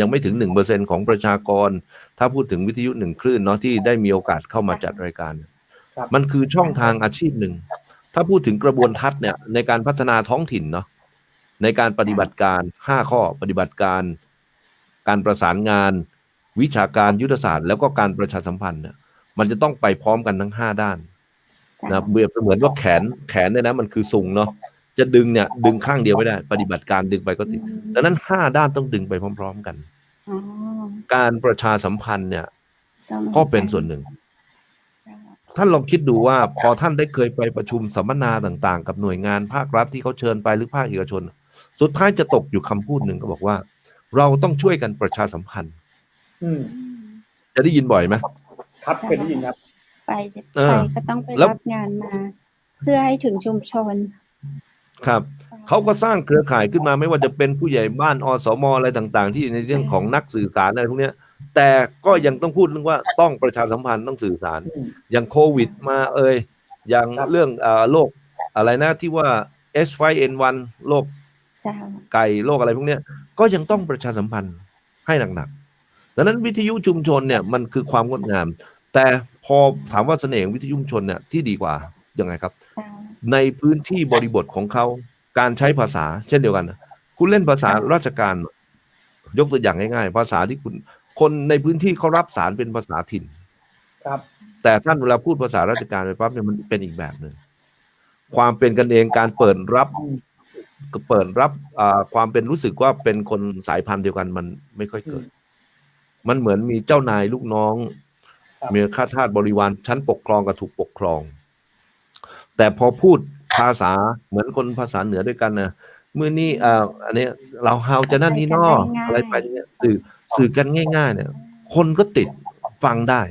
ยังไม่ถึง 1% ของประชากรถ้าพูดถึงวิทยุ1คลื่นเนาะที่ได้มีโอกาสเข้ามาจัดรายการ ครับ มันคือช่องทางอาชีพหนึ่งถ้าพูดถึงกระบวนทัศน์เนี่ยในการพัฒนาท้องถิ่นเนาะในการปฏิบัติการ5ข้อปฏิบัติการการประสานงานวิชาการยุทธศาสตร์แล้วก็การประชาสัมพันธ์เนี่ยมันจะต้องไปพร้อมกันทั้ง5ด้านนะเหมือนว่าแขนเนี่ยนะมันคือซุงเนาะจะดึงเนี่ยดึงข้างเดียวไม่ได้ปฏิบัติการดึงไปก็ติดดังนั้น5ด้านต้องดึงไปพร้อมๆกัน อ๋อ การประชาสัมพันธ์เนี่ย ต้อง ก็เป็นส่วนหนึ่ง ท่านลองคิดดูว่าพอท่านได้เคยไปประชุมสัมมนาต่างๆกับหน่วยงานภาครัฐที่เขาเชิญไปหรือภาคเอกชน สุดท้ายจะตกอยู่คำพูดหนึ่งก็บอกว่า เราต้องช่วยกันประชาสัมพันธ์ อืม จะได้ยินบ่อยไหม ครับเคยได้ยินครับ ไป เออ ก็ต้องไป แล้ว รับงานมา เพื่อให้ถึงชุมชน ครับเขาก็สร้างเครือข่ายขึ้นมาไม่ว่าจะเป็นผู้ใหญ่บ้านอสมอะไรต่างๆ ที่ในเรื่องของนักสื่อสารอะไรพวกเนี้ยแต่ก็ยังต้องพูดเรื่องว่าต้องประชาสัมพันธ์ต้องสื่อสาร อย่างโควิดมาอย่าง ครับ เรื่องโรคอะไรนะที่ว่า H5N1 โรค เจ้า ไก่โรคอะไรพวกเนี้ยก็ยังต้องประชาสัมพันธ์ให้หนักๆดังนั้นวิทยุชุมชนเนี่ยมันคือความงดงาม แต่พอถามว่าเสน่ห์ของวิทยุชุมชนเนี่ยที่ดีกว่ายังไงครับ เจ้า ในพื้นที่บริบทของเขาการใช้ภาษาเช่นเดียวกันนะคุณเล่นภาษาราชการยกตัวอย่างง่ายๆภาษาที่คนในพื้นที่เขารับสารเป็นภาษาถิ่น ครับ แต่ท่านเวลาพูดภาษาราชการไปปั๊บเนี่ยมันเป็นอีกแบบหนึ่งความเป็นกันเองการเปิดรับความเป็นรู้สึกว่าเป็นคนสายพันธุ์เดียวกันมันไม่ค่อยเกิด มันเหมือนมีเจ้านายลูกน้อง ครับ มีข้าทาสบริวารชั้นปกครองกับถูกปกครอง แต่พอพูดภาษาเหมือนคนภาษาเหนือด้วยกันนะมื้อนี้อันนี้เราเฮาจะนั่นนี่นออะไรไปเนี่ยสื่อกันง่ายๆเนี่ยคนก็ติดฟังได้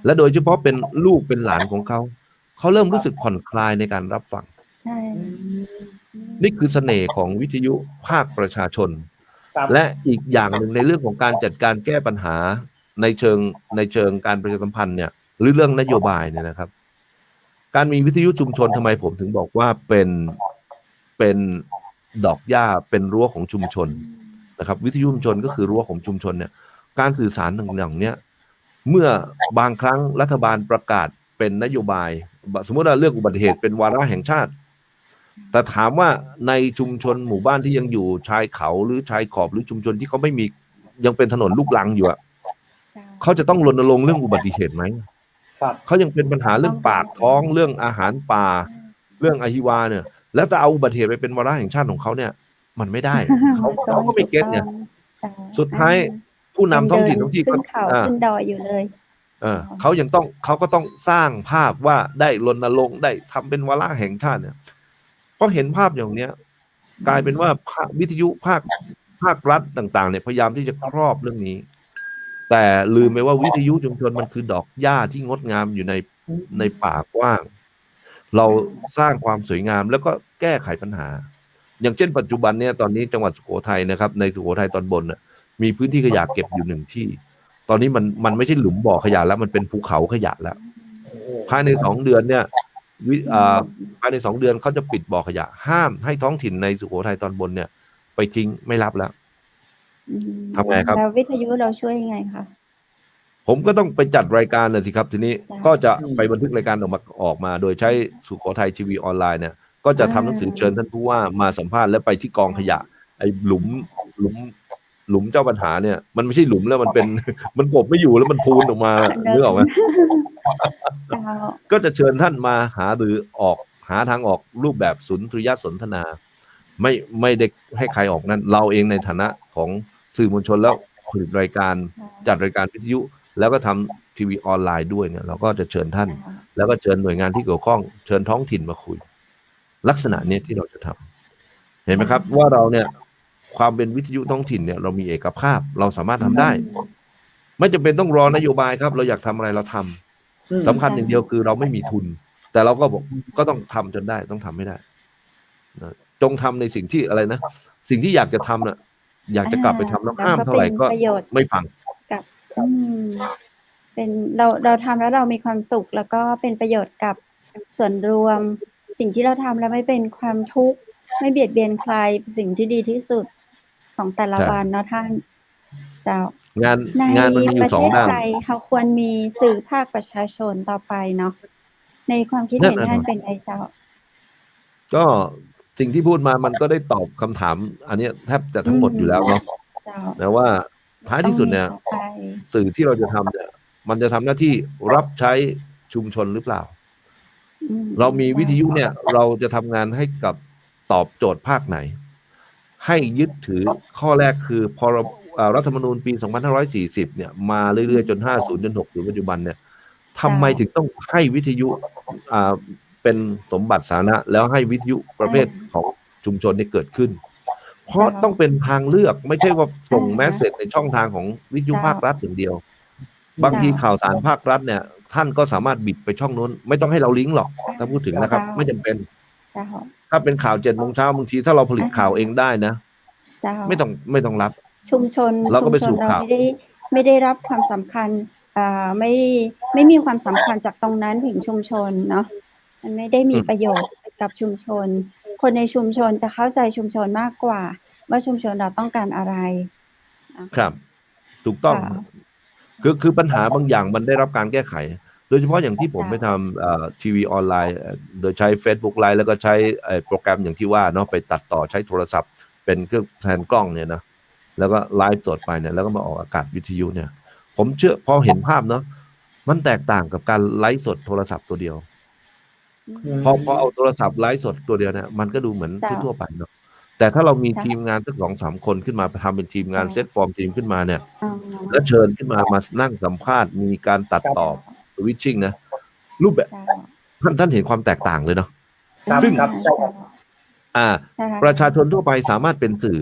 และโดยเฉพาะเป็นลูกเป็นหลานของเขาเริ่มรู้สึกผ่อนคลายในการรับฟัง ใช่ นี่คือเสน่ห์ของวิทยุภาคประชาชน ครับ และอีกอย่างหนึ่งในเรื่องของการจัดการแก้ปัญหาในเชิงการประชาสัมพันธ์เนี่ยหรือเรื่องนโยบายเนี่ยนะครับ การมีวิทยุชุมชนทำไมผมถึงบอกว่าเป็นดอกหญ้าเป็นรั้วของชุมชนนะครับ วิทยุชุมชนก็คือรั้วของชุมชนเนี่ยการสื่อสารต่างๆเนี่ยเมื่อบางครั้งรัฐบาลประกาศเป็นนโยบายสมมติว่าเรื่องอุบัติเหตุเป็นวาระแห่งชาติ แต่ถามว่าในชุมชนหมู่บ้านที่ยังอยู่ชายเขาหรือชายขอบหรือชุมชนที่เขาไม่มียังเป็นถนนลูกรังอยู่อะเขาจะต้องรณรงค์เรื่องอุบัติเหตุไหม ครับ เขายังเป็นปัญหาเรื่องปากท้องเรื่องอาหารป่าเรื่องอหิวาเนี่ยแล้วจะเอาอุบัติเหตุไปเป็นวาระแห่งชาติของเขาเนี่ยมันไม่ได้ เขาก็ไม่เก็ตเนี่ยสุดท้ายผู้นำท้องถิ่นท้องที่ ขึ้ ก็ นเขาขึ้นดอยอยู่เลย เขาก็ต้องสร้างภาพว่าได้รณรงค์ได้ทำเป็นวาระแห่งชาติเนี่ยเพราะเห็นภาพอย่างเนี้ยกลายเป็นว่าวิทยุภาครัฐต่างๆเนี่ยพยายามที่จะครอบเรื่องนี้ แต่ลืมไปว่าวิทยุชุมชนมันคือดอกหญ้าที่งดงามอยู่ในป่ากว้าง เราสร้างความสวยงามแล้วก็แก้ไขปัญหา อย่างเช่นปัจจุบันเนี่ยตอนนี้จังหวัดสุโขทัยนะครับในสุโขทัยตอนบนน่ะมีพื้นที่ขยะเก็บอยู่1ที่ ตอนนี้มันไม่ใช่หลุมบ่อขยะแล้วมันเป็นภูเขาขยะแล้วภายใน2 เดือนเนี่ยภายใน2 เดือนเขาจะปิดบ่อขยะห้ามให้ท้องถิ่นในสุโขทัยตอนบนเนี่ยไปทิ้งไม่รับแล้ว ทำไงครับ แล้ววิทยุเราช่วยยังไงคะ ผมก็ต้องไปจัดรายการนะสิครับทีนี้ จ้ะ ก็จะไปบันทึกรายการออกมาโดยใช้สุโขทัยทีวีออนไลน์เนี่ยก็จะทำหนังสือเชิญท่านผู้ว่ามาสัมภาษณ์แล้วไปที่กองขยะไอ้หลุมเจ้าปัญหาเนี่ยมันไม่ใช่หลุมแล้วมันเป็น มันกบไม่อยู่แล้วมันพูนออกมานึกออกไหม เจ้า ก็จะเชิญท่านมาหาทางออกรูปแบบสุนทรียสนทนา ไม่ได้ให้ใครออกนั้นเราเองในฐานะของสื่อมวลชนแล้วผลิตรายการจัดรายการวิทยุ แล้วก็ทำทีวีออนไลน์ด้วยเนี่ยเราก็จะเชิญท่าน แล้วก็เชิญหน่วยงานที่เกี่ยวข้องเชิญท้องถิ่นมาคุย ลักษณะเนี้ยที่เราจะทำเห็นไหมครับว่าเราเนี่ยความเป็นวิทยุท้องถิ่นเนี่ยเรามีเอกภาพเราสามารถทำได้ ไม่จำเป็นต้องรอนโยบายครับ เราอยากทำอะไรเราทำสำคัญอย่างเดียวคือเราไม่มีทุน แต่เราก็บอกก็ต้องทำจนได้ต้องทำให้ได้นะจงทำในสิ่งที่อะไรนะสิ่งที่อยากจะทำน่ะอยากจะกลับไปทำแล้วห้ามเท่าไหร่ก็ ประโยชน์ ไม่ฟัง กับเป็นเราทำแล้วเรามีความสุข แล้วก็เป็นประโยชน์กับส่วนรวม สิ่งที่เราทำแล้วไม่เป็นความทุกข์ไม่เบียดเบียนใครสิ่งที่ดีที่สุดของแต่ละ ใช่ วันเนาะท่านเจ้า งาน ใน งานมันมีอ ประ ยู่ส เท อง ศ ด้าน ไทยเขาควรมีสื่อภาคประชาชนต่อไปเนาะในความคิดเห็นท่านเป็นไงเจ้า ก็สิ่งที่พูดมามันก็ได้ตอบคำถาม อันเนี้ยแทบจะทั้งหมดอยู่แล้วเนาะ เจ้า นะว่าท้ายที่สุดเนี่ย ต้องมีต่อไป สื่อที่เราจะทำเนี่ยมันจะทำหน้าที่รับใช้ชุมชนหรือเปล่า เรามีวิทยุเนี่ยเราจะทำงานให้กับตอบโจทย์ภาคไหน ให้ยึดถือข้อแรกคือพอรัฐธรรมนูญปี 2540 เนี่ยมาเรื่อยๆจน 50 จน 60 ปัจจุบันเนี่ยทำไมถึงต้องให้วิทยุเป็นสมบัติสาธารณะแล้วให้วิทยุประเภทของชุมชนนี่เกิดขึ้น เพราะต้องเป็นทางเลือกไม่ใช่ว่าส่งแมสเสจในช่องทางของวิทยุภาครัฐอย่างเดียว บางทีข่าวสารภาครัฐเนี่ยท่านก็สามารถบิดไปช่องนู้นไม่ต้องให้เราลิงก์หรอกถ้าพูดถึงนะครับ ไม่จำเป็น เจ้า ถ้าเป็นข่าว7 โมงเช้าบางทีถ้าเราผลิตข่าวเองได้นะ เจ้า ไม่ต้องรับ ชุมชน เราก็ไป ชุมชน สู่ข่าว ไม่ได้รับความสำคัญไม่มีความสำคัญจากตรงนั้นถึงชุมชนเนาะมันไม่ได้มีประโยชน์กับชุมชน คนในชุมชนจะเข้าใจชุมชนมากกว่าว่าชุมชนเราต้องการอะไร ครับ ถูกต้อง ค่ะ คือปัญหาบางอย่างมันได้รับการแก้ไข โดยเฉพาะอย่างที่ผมไปทำทีวีออนไลน์โดยใช้ Facebook ไลน์แล้วก็ใช้โปรแกรมอย่างที่ว่าเนาะไปตัดต่อใช้โทรศัพท์เป็นเครื่องแทนกล้องเนี่ยนะแล้วก็ไลฟ์สดไปเนี่ยแล้วก็มาออกอากาศวิทยุเนี่ย ผมเชื่อพอเห็นภาพเนาะมันแตกต่างกับการไลฟ์สดโทรศัพท์ตัวเดียว พอเอาโทรศัพท์ไลฟ์สดตัวเดียวเนี่ยมันก็ดูเหมือนทั่วๆไปเนาะแต่ถ้าเรามีทีมงานสัก 2-3 คนขึ้นมาทำเป็นทีมงานเซตฟอร์มทีมขึ้นมาเนี่ย แล้วเชิญขึ้นมานั่งสัมภาษณ์มีการตัดต่อสวิตชิ่งนะรูปแบบท่านเห็นความแตกต่างเลยเนาะ ซึ่ง ครับใช่ครับ ประชาชนทั่วไปสามารถเป็นสื่อ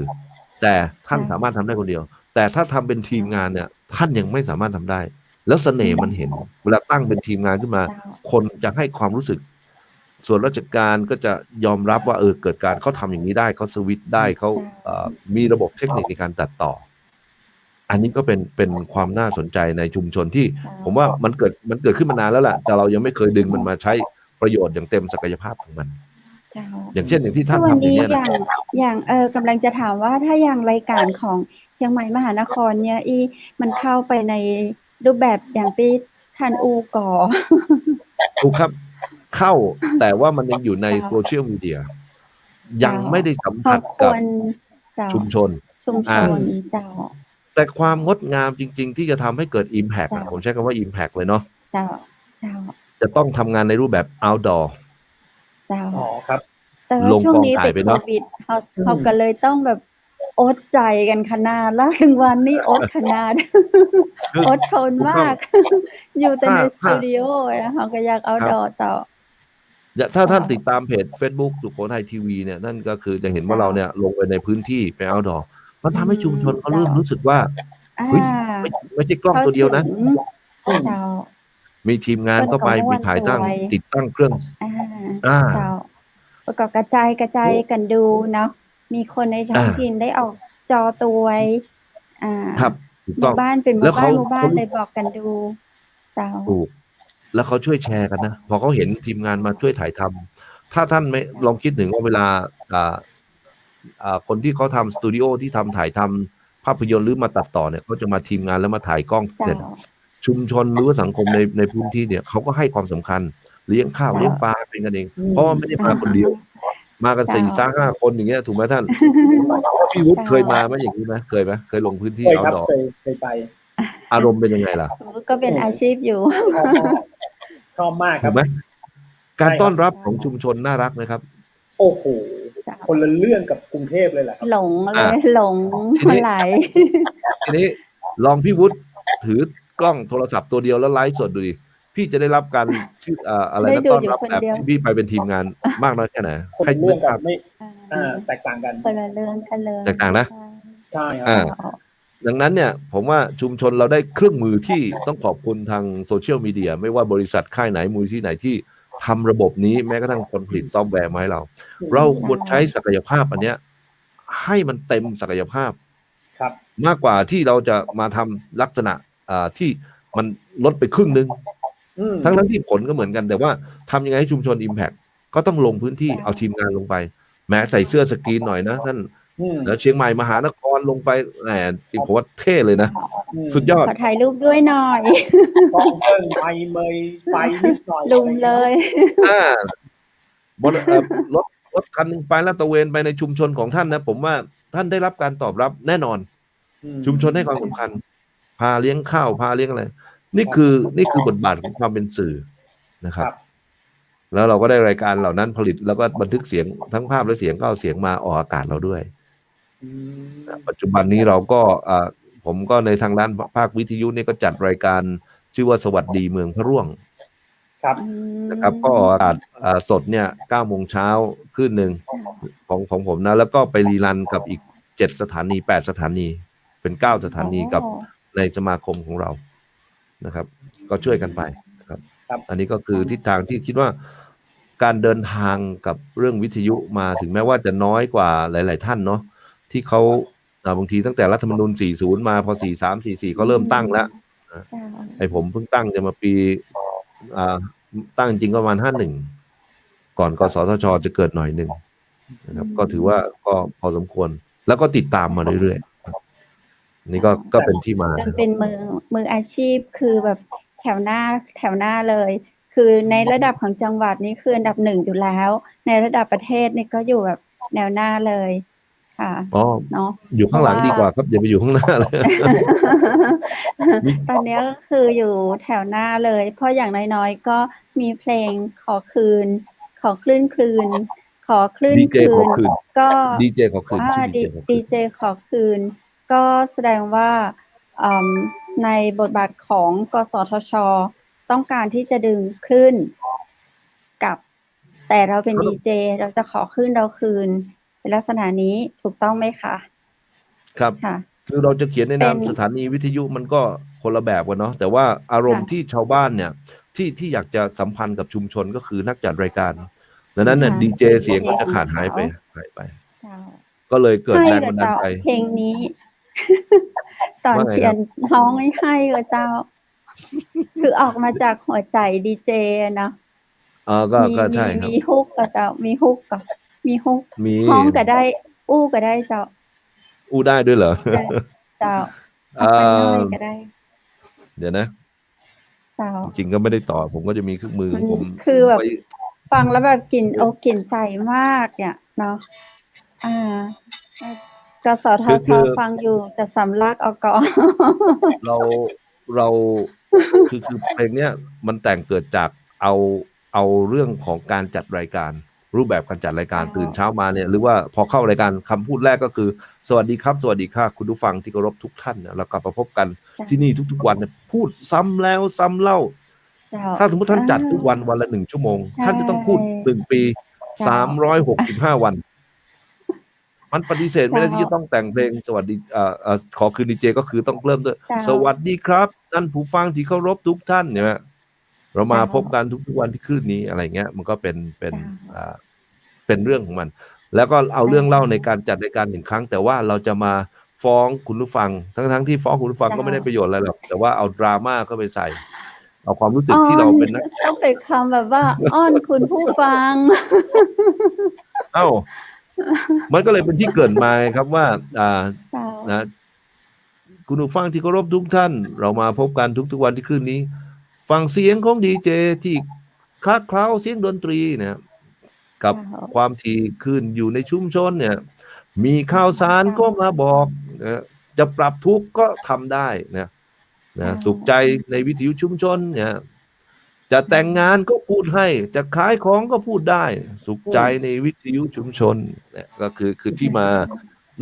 แต่ท่านสามารถทำได้คนเดียว แต่ถ้าทำเป็นทีมงานเนี่ยท่านยังไม่สามารถทำได้ แล้วเสน่ห์มันเห็นเวลาตั้งเป็นทีมงานขึ้นมา คนจะให้ความรู้สึก ส่วนราชการก็จะยอมรับว่าเกิดการเขาทำอย่างนี้ได้เขาสวิตช์ได้เขามีระบบเทคนิคในการตัดต่อ อันนี้ก็เป็นความน่าสนใจในชุมชนที่ผมว่ามันเกิดขึ้นมานานแล้วแหละแต่เรายังไม่เคยดึงมันมาใช้ประโยชน์อย่างเต็มศักยภาพของมัน อย่างเช่นอย่างที่ท่านทำอย่างนี้นะ อย่างกำลังจะถามว่าถ้าอย่างรายการของเชียงใหม่มหานครเนี่ยมันเข้าไปในรูปแบบอย่างที่ท่านอูก่อ ถูกครับเข้าแต่ว่ามันยังอยู่ในโซเชียลมีเดียยังไม่ได้สัมผัสกับชุมชนเจ้า แต่ความงดงามจริงๆที่จะทำให้เกิด Impact ผมใช้คำว่า Impact เลยเนาะ เจ้า จะต้องทำงานในรูปแบบ outdoor เจ้า อ๋อครับ แต่ว่าช่วงนี้เป็นโควิดเขาก็เลยต้องแบบอดใจกันขนาดละถึงวันนี้อดขนาดอดทนมาก อยู่แต่ในสตูดิโอเขาก็อยากเอาดอต่อถ้าท่านติดตามเพจ Facebook สุโขทัยทีวีเนี่ยนั่นก็คือจะเห็นว่าเราเนี่ยลงไปในพื้นที่ไป outdoor มันทำให้ชุมชนเขาเริ่มรู้สึกว่าเฮ้ยไม่ใช่กล้องตัวเดียวนะมีทีมงานเข้าไปมีถ่ายตั้งติดตั้งเครื่องประกอบกระจายกันดูเนาะมีคนในท้องถิ่นได้ออกจอตัวไว้ครับถูกต้องบ้านเป็นหมู่บ้านเลยบอกกันดูถูกแล้วเขาช่วยแชร์กันนะพอเขาเห็นทีมงานมาช่วยถ่ายทำถ้าท่านไม่ลองคิดถึงว่าเวลาคนที่เขาทำสตูดิโอที่ทำถ่ายทำภาพยนตร์หรือมาตัดต่อเนี่ยเขาจะมาทีมงานแล้วมาถ่ายกล้องเสร็จชุมชนหรือว่าสังคมในพื้นที่เนี่ยเขาก็ให้ความสำคัญเลี้ยงข้าวเลี้ยงปลาเป็นกันเองเพราะว่าไม่ได้มาคนเดียวมากัน4-5 คนอย่างเงี้ยถูกไหมท่านพี่วุฒิเคยมาไหมอย่างนี้ไหมเคยไหมเคยลงพื้นที่เอาดอกเคยไปอารมณ์เป็นยังไงล่ะก็เป็นอาชีพอยู่ชอบมากครับถูกไหมการต้อนรับของชุมชนน่ารักไหมครับโอ้โหคนละเรื่องกับกรุงเทพเลยแหละหลงไหลทีนี้ลองพี่วุฒิถือกล้องโทรศัพท์ตัวเดียวแล้วไลฟ์สดดูดิพี่จะได้รับการชื่ออะไรนะต้อนรับแบบที่พี่ไปเป็นทีมงานมากน้อยแค่ไหนให้เรื่องกับไม่แตกต่างกันคนละเรื่องกันเลยแตกต่างนะใช่ครับ ดังนั้นเนี่ยผมว่าชุมชนเราได้เครื่องมือที่ต้องขอบคุณทางโซเชียลมีเดียไม่ว่าบริษัทค่ายไหนมูลที่ไหนที่ทำระบบนี้แม้กระทั่งคนผลิตซอฟต์แวร์มาให้เราควรใช้ศักยภาพอันเนี้ยให้มันเต็มศักยภาพ ครับ มากกว่าที่เราจะมาทำลักษณะที่มันลดไปครึ่งนึงทั้งที่ผลก็เหมือนกันแต่ว่าทำยังไงให้ชุมชน Impact ก็ต้องลงพื้นที่เอาทีมงานลงไปแม้ใส่เสื้อสกรีนหน่อยนะท่านแล้วเชียงใหม่มหานครลงไปแหมจริงผมว่าเท่เลยนะสุดยอดขอถ่ายรูปด้วยหน่อย ต้องเพิ่งไฟเมยไฟนิดหน่อย ลุมเลยรถคันนึงไปแล้วตะเวนไปในชุมชนของท่านนะผมว่าท่านได้รับการตอบรับแน่นอนชุมชนให้ความสำคัญพาเลี้ยงข้าวพาเลี้ยงอะไรนี่คือบทบาทของความเป็นสื่อนะครับแล้วเราก็ได้รายการเหล่านั้นผลิตแล้วก็บันทึกเสียงทั้งภาพและเสียงก็เอาเสียงมาออกอากาศเราด้วยปัจจุบันนี้เราก็ผมก็ในทางด้านภาควิทยุนี่ก็จัดรายการชื่อว่าสวัสดีเมืองพระร่วงนะครับก็ออกอากาศสดเนี่ย 9 โมงเช้าขึ้นหนึ่งของผมนะแล้วก็ไปรีรันกับอีก7 สถานี 8 สถานีเป็น9 สถานีกับในสมาคมของเรานะครับก็ช่วยกันไปครับอันนี้ก็คือทิศทางที่คิดว่าการเดินทางกับเรื่องวิทยุมาถึงแม้ว่าจะน้อยกว่าหลายๆท่านเนาะที่เขาบางทีตั้งแต่รัฐธรรมนูญ40มาพอ43 44ก็เริ่มตั้งแล้วไอ้ผมเพิ่งตั้งจะมาปีตั้งจริงก็ประมาณ51ก่อนกสทช.จะเกิดหน่อยหนึ่งนะครับก็ถือว่าก็พอสมควรแล้วก็ติดตามมาเรื่อยๆนี่ก็เป็นที่มาจนเป็นมืออาชีพคือแบบแถวหน้าเลยคือในระดับของจังหวัดนี่คืออันดับ1อยู่แล้วในระดับประเทศนี่ก็อยู่แบบแนวหน้าเลยค่ะเนาะอยู่ข้างหลังดีกว่าครับอย่าไปอยู่ข้างหน้าเลย ตอนนี้ก็คืออยู่แถวหน้าเลยเพราะอย่างน้อยๆก็มีเพลงขอคลื่นคืนก็ดีเจขอคืนดีเจขอคืนก็แสดงว่าในบทบาทของกสทช.ต้องการที่จะดึงคลื่นกับแต่เราเป็นดีเจเราจะขอคลื่นเราคืนเป็นลักษณะนี้ถูกต้องไหมคะครับคือเราจะเขียนในนามสถานีวิทยุมันก็คนละแบบกันเนาะแต่ว่าอารมณ์ที่ชาวบ้านเนี่ยที่อยากจะสัมพันธ์กับชุมชนก็คือนักจัดรายการดังนั้นเนี่ยดีเจเสียงก็จะขาดหายไปก็เลยเกิดแรงบันดาลใจเพลงนี้ตอนเขียนร้องให้ก็เจ้าคือออกมาจากหัวใจดีเจนะก็ใช่ครับมีฮุกก็เจ้ามีฮุกห้องก็ได้อู้ก็ได้เจ้าอู้ได้ด้วยเหรอเจ้าก็ได้เดี๋ยวนะจริงก็ไม่ได้ต่อผมก็จะมีเครื่องมือของผมคือแบบฟังแล้วแบบกลิ่นใจมากเนี่ยเนาะกสทช.ฟังอยู่จะสำลักเอาก่อนเราคือเพลงเนี้ยมันแต่งเกิดจากเอาเรื่องของการจัดรายการรูปแบบการจัดรายการตื่นเช้ามาเนี่ยหรือว่าพอเข้ารายการคำพูดแรกก็คือสวัสดีครับสวัสดีค่ะคุณผู้ฟังที่เคารพทุกท่านเรากลับมาพบกันที่นี่ทุกๆวันเนี่ยพูดซ้ำแล้วซ้ำเล่าถ้าสมมติท่านจัดทุกวันละ1 ชั่วโมงท่านจะต้องพูด1 ปี365 วันมันปฏิเสธไม่ได้ที่จะต้องแต่งเพลงสวัสดีขอคืนดีเจก็คือต้องเริ่มด้วยสวัสดีครับท่านผู้ฟังที่เคารพทุกท่านเนี่ยเรามาพบกันทุกวันที่คลื่นนี้อะไรเงี้ยมันก็เป็นเรื่องของมันแล้วก็เอาเรื่องเล่าในการจัดรายการ1 ครั้งแต่ว่าเราจะมาฟ้องคุณผู้ฟังทั้งที่ฟ้องคุณผู้ฟังก็ไม่ได้ประโยชน์อะไรหรอกแต่ว่าเอาดราม่าเข้าไปใส่เอาความรู้สึกที่เราเป็นนักต้องเป็นคำแบบว่าอ้อนคุณผู้ฟังมันก็เลยเป็นที่เกิดมาครับว่านะคุณผู้ฟังที่เคารพทุกท่านเรามาพบกันทุกวันที่คลื่นนี้ฟังเสียงของดีเจที่คักเคล้าเสียงดนตรีเนี่ยกับความถี่ขึ้นอยู่ในชุมชนเนี่ยมีข่าวสารก็มาบอกจะปรับทุกข์ก็ทำได้นะสุขใจในวิทยุชุมชนเนี่ยจะแต่งงานก็พูดให้จะขายของก็พูดได้สุขใจในวิทยุชุมชนเนี่ยก็คือที่มา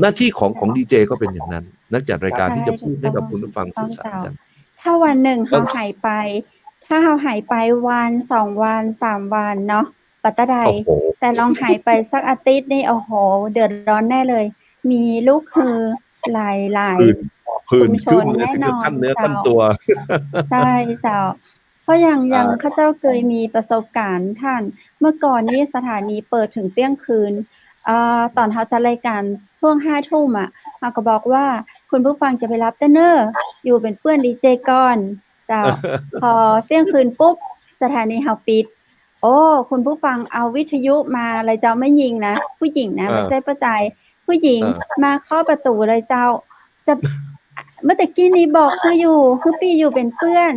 หน้าที่ของดีเจก็เป็นอย่างนั้นนักจัดรายการที่จะพูดให้กับคุณผู้ฟังสื่อสารกันถ้าวันหนึ่งเขาหายไปถ้าเขาหายไปวัน2 วัน3 วันเนาะปัตตาใดแต่ลองหายไปสักอาทิตย์นี่โอ้โหเดือดร้อนแน่เลยมีลูกคือหลาย ผื่ ชุ น มช ขึ้ น นเลย แน่ ถึง น กับ อ ขั้ น นเนื้อ เจ้า ขั้นตัว ใช่เจ้า เพราะอย่าง อ่า ข้าเจ้าเคยมีประสบการณ์ท่าน เมื่อก่อนนี้สถานีเปิดถึงเที่ยงคืน ตอนเขาจัดรายการช่วง 5 ทุ่มอะเขาก็บอกว่า คุณผู้ฟังจะไปรับเด้อเน้อ อยู่เป็นเพื่อนดีเจก่อน เจ้า พอเที่ยงคืนปุ๊บ สถานีเราปิด โอ้ คุณผู้ฟังเอาวิทยุมาเลยเจ้า ไม่ยิงนะ ผู้หญิงนะ ไม่ใช่ป้าใจ ผู้หญิง มาเคาะประตูเลยเจ้า จะ เมื่อตะกี้นี้บอกคือปี้อยู่เป็นเพื่อน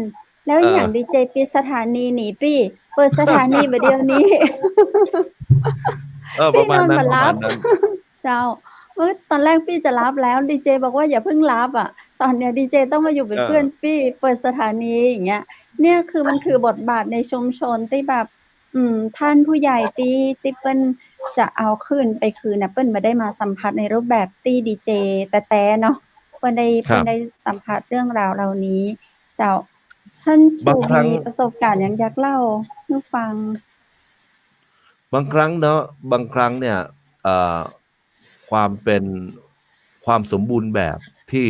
แล้วหยังดีเจปิดสถานีหนีปี้ เปิดสถานีบัดเดี๋ยวนี้ ป ปี้ ระมาน ณ อน นั้น บ่ ประ หลั มาณ บ นั้น เจ้า ตอนแรกปี้จะรับแล้ว ดีเจบอกว่าอย่าเพิ่งรับอะ ตอนเนี้ยดีเจต้องมาอยู่เป็นเพื่อนปี้ เปิดสถานี อย่างเงี้ย เนี่ยคือมันคือบทบาทในชุมชนที่แบบ ท่านผู้ใหญ่ที่เปิ้นจะเอาคืนไปคืนน่ะ เปิ้นบ่ได้มาสัมผัสในรูปแบบที่ดีเจแต๊ๆเนาะ เปิ้นได้สัมผัสเรื่องราวเหล่านี้ เจ้า ท่านชู บางครั้ง มีประสบการณ์หยังอยากเล่าให้ฟัง? บางครั้งเนาะ บางครั้งเนี่ย ความสมบูรณ์แบบที่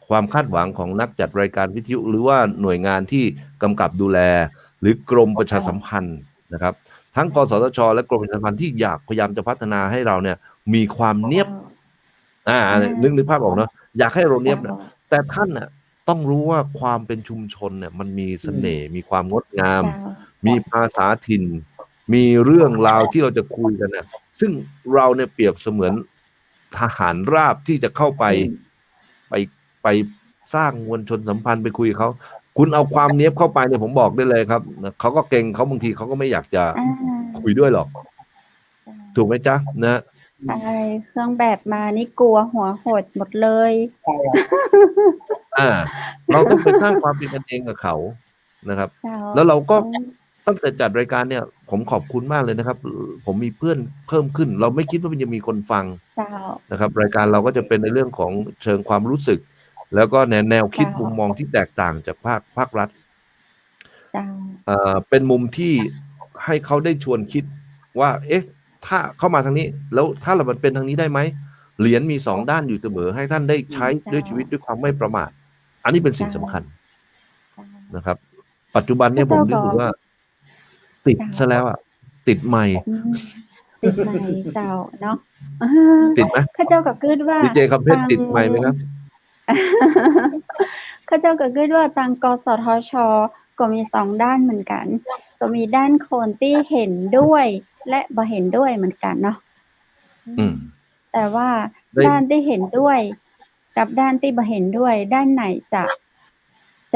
ความคาดหวังของนักจัดรายการวิทยุ หรือว่าหน่วยงานที่กำกับดูแล หรือกรมประชาสัมพันธ์นะครับ ทั้ง กสทช. และกรมประชาสัมพันธ์ที่พยายามจะพัฒนาให้เราเนี่ยมีความเนี๊ยบ นึกภาพออกเนาะ อยากให้เราเนี๊ยบ แต่ท่านน่ะต้องรู้ว่าความเป็นชุมชนเนี่ยมันมีเสน่ห์ มีความงดงาม มีภาษาถิ่น มีเรื่องราวที่เราจะคุยกันน่ะ ซึ่งเราเนี่ยเปรียบเสมือนทหารราบที่จะเข้าไปสร้างมวลชนสัมพันธ์ไปคุยกับเขา คุณเอาความเนี๊ยบเข้าไปเนี่ยผมบอกได้เลยครับ เขาก็เกร็ง บางทีเขาก็ไม่อยากจะคุยด้วยหรอก ถูกไหมจ๊ะ? นะ ใช่ เครื่องแบบมานี่กลัวหัวหดหมดเลย ใช่ครับ เราต้องไปสร้างความเป็นกันเองกับเขานะครับ เจ้า แล้วเราก็ตั้งแต่จัดรายการเนี่ย ผมขอบคุณมากเลยนะครับ ผมมีเพื่อนเพิ่มขึ้น เราไม่คิดว่ามันจะมีคนฟัง เจ้า นะครับ รายการเราก็จะเป็นในเรื่องของเชิงความรู้สึก แล้วก็แนวคิด เจ้า มุมมองที่แตกต่างจากภาครัฐ เจ้า เป็นมุมที่ให้เขาได้ชวนคิดว่า เอ๊ะ ถ้าเข้ามาทางนี้ แล้วถ้ามันเป็นทางนี้ได้ไหม? เหรียญมี 2 ด้านอยู่เสมอ ให้ท่านได้ใช้ด้วยชีวิตด้วยความไม่ประมาท อันนี้เป็นสิ่งสำคัญ นะครับ ปัจจุบันเนี่ยผมรู้สึกว่า ติดซะแล้วอะ ติดไมค์ ติดไมค์เจ้าเนาะ ติดไหม? ข้าเจ้าก็คิดว่า ดีเจคำเพชรติดไมค์ไหมครับ? ข้าเจ้าก็คิดว่าทาง กสทช. ก็มี 2 ด้านเหมือนกัน ก็มีด้านคนที่เห็นด้วยและบ่เห็นด้วยเหมือนกันเนาะ แต่ว่าด้านที่เห็นด้วยกับด้านที่บ่เห็นด้วย ด้านไหนจะ เ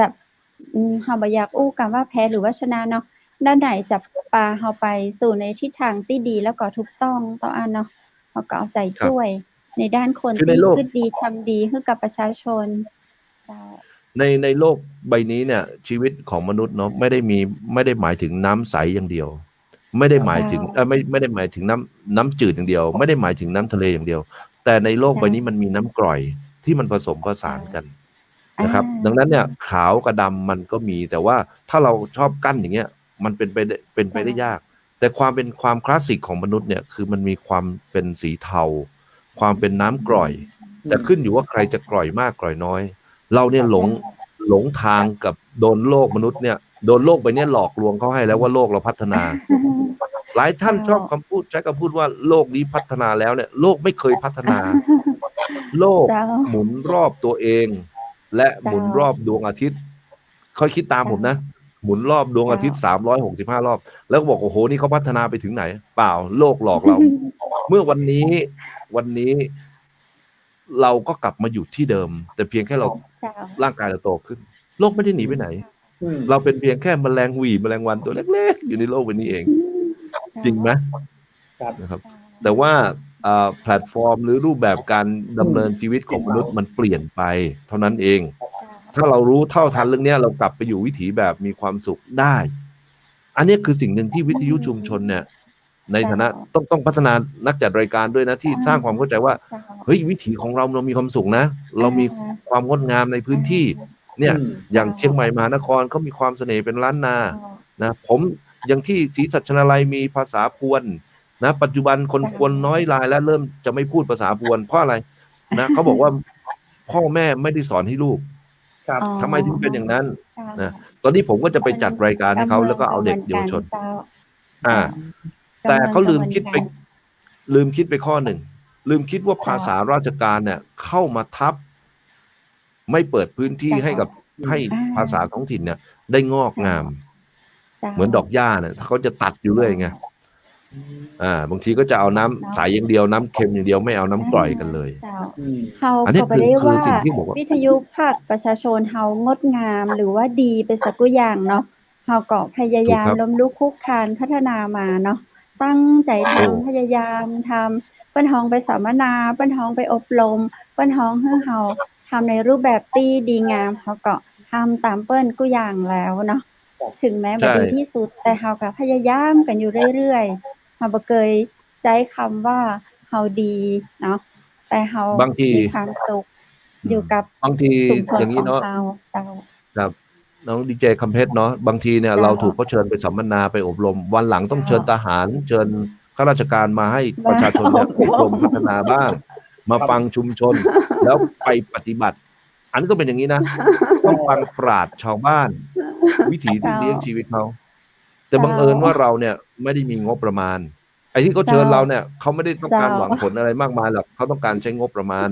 ราบ่อยากอู้คำว่าแพ้หรือว่าชนะเนาะ ด้านไหนจะพาเราไปสู่ในทิศทางที่ดีแล้วก็ถูกต้องต่ออันเนาะ เราก็เอาใจช่วยในด้านคนที่คิดดีทำดีให้กับประชาชน เจ้า ในโลกใบนี้เนี่ย ชีวิตของมนุษย์เนาะ ไม่ได้หมายถึงน้ำใสอย่างเดียว ไม่ได้หมายถึง ไม่ได้หมายถึงน้ำจืดอย่างเดียว ไม่ได้หมายถึงน้ำทะเลอย่างเดียว แต่ในโลกใบนี้มันมีน้ำกร่อยที่มันผสมผสานกันนะครับ ดังนั้นเนี่ยขาวกับดำมันก็มี แต่ว่าถ้าเราชอบกั้นอย่างเงี้ย มันเป็นไปได้ยาก แต่ความคลาสสิกของมนุษย์เนี่ย คือมันมีความเป็นสีเทา ความเป็นน้ำกร่อย แต่ขึ้นอยู่ว่าใครจะกร่อยมากกร่อยน้อย เราเนี่ยหลงทางกับโดนโลกมนุษย์เนี่ย โดนโลกใบนี้หลอกลวงเขาให้แล้วว่าโลกเราพัฒนา หลายท่านชอบใช้คำพูดว่าโลกนี้พัฒนาแล้วเนี่ย โลกไม่เคยพัฒนา โลกหมุนรอบตัวเอง และหมุนรอบดวงอาทิตย์ ค่อยคิดตามผมนะ หมุนรอบดวงอาทิตย์365 รอบ แล้วก็บอก โอ้โฮ นี่เขาพัฒนาไปถึงไหน? เปล่า โลกหลอกเรา เมื่อวันนี้เราก็กลับมาอยู่ที่เดิม แต่เพียงแค่ร่างกายเราโตขึ้น โลกไม่ได้หนีไปไหน เราเป็นเพียงแค่แมลงหวี่ แมลงวันตัวเล็ก ๆ อยู่ในโลกใบนี้เอง จริงไหม? นะครับ แต่ว่าแพลตฟอร์มหรือรูปแบบการดำเนินชีวิตของมนุษย์มันเปลี่ยนไปเท่านั้นเอง ถ้าเรารู้เท่าทันเรื่องเนี้ย เรากลับไปอยู่วิถีแบบมีความสุขได้ อันนี้คือสิ่งหนึ่งที่วิทยุชุมชนเนี่ย ในฐานะต้องพัฒนานักจัดรายการด้วยนะ ที่สร้างความเข้าใจว่า เฮ้ย วิถีของเรามีความสุขนะ เรามีความงดงามในพื้นที่ เนี่ย อย่างเชียงใหม่มหานครเขามีความเสน่ห์เป็นล้านนา นะ อย่างที่ศรีสัชนาลัยมีภาษาพวนนะ ปัจจุบันคนพวนน้อยรายแล้ว เริ่มจะไม่พูดภาษาพวน เพราะอะไร? นะ เขาบอกว่า พ่อแม่ไม่ได้สอนให้ลูก ครับ ทำไมถึงเป็นอย่างนั้น เจ้า นะตอนนี้ผมก็จะไปจัดรายการให้เขาแล้วก็เอาเด็กเยาวชน เจ้า อ่า แต่เขาลืมคิดไป กำเนิน ลืมคิดไปข้อหนึ่ง ลืมคิดว่าภาษาราชการเนี่ยเข้ามาทับ ไม่เปิดพื้นที่ให้กับให้ภาษาท้องถิ่นเนี่ย ได้งอกงาม เหมือนดอกหญ้าเนี่ยเขาจะตัดอยู่เรื่อยไงบางทีก็จะเอาน้ำใสอย่างเดียวน้ำเค็มอย่างเดียวไม่เอาน้ำกร่อยกันเลย เจ้า อืม เฮา อันนี้ ก็ไปได้ คือ ว่า สิ่งที่บอกว่า วิทยุภาคประชาชนเฮางดงามหรือว่าดีไปสักกุอย่างเนาะเฮาก็พยายาม ถูกครับ ล้มลุกคลุกคลานพัฒนามาเนาะตั้งใจทำพยายามทำเปิ้นฮ้องไปสัมมนาเปิ้นฮ้องไปอบรมเปิ้นฮ้องให้เฮาทำในรูปแบบที่ดีงามเฮาก็ทำตามเปิ้นกุอย่างแล้วเนาะถึงแม้บ่ดีที่สุดแต่เฮาก็พยายามกันอยู่เรื่อยๆเฮาบ่เคยใช้คำว่าเฮาดีเนาะแต่เฮา บางที มีความสุขอยู่กับบ างที ชุมชน อย่าง ข นี้ อง เนาะ เราเจ้า ครับน้องดีเจคำเพชรเนาะบางทีเนี่ย จ้า เราถูกเขาเชิญไปสัมมนาไปอบรม วันหลังต้องเชิญทหาร เชิญข้าราชการมาให้ประชาชนเนี่ยอบรมพัฒนาบ้าง มาฟังชุมชน แล้วไปปฏิบัติ อันนี้ต้องเป็นอย่างนี้นะ ต้องฟังปราชญ์ชาวบ้าน วิถีที่เลี้ยงชีวิตเขาแต่บังเอิญว่าเราเนี่ยไม่ได้มีงบประมาณ ไอ้ที่เขาเชิญเราเนี่ยเขาไม่ได้ต้องการหวังผลอะไรมากมายหรอกเขาต้องการใช้งบประมาณ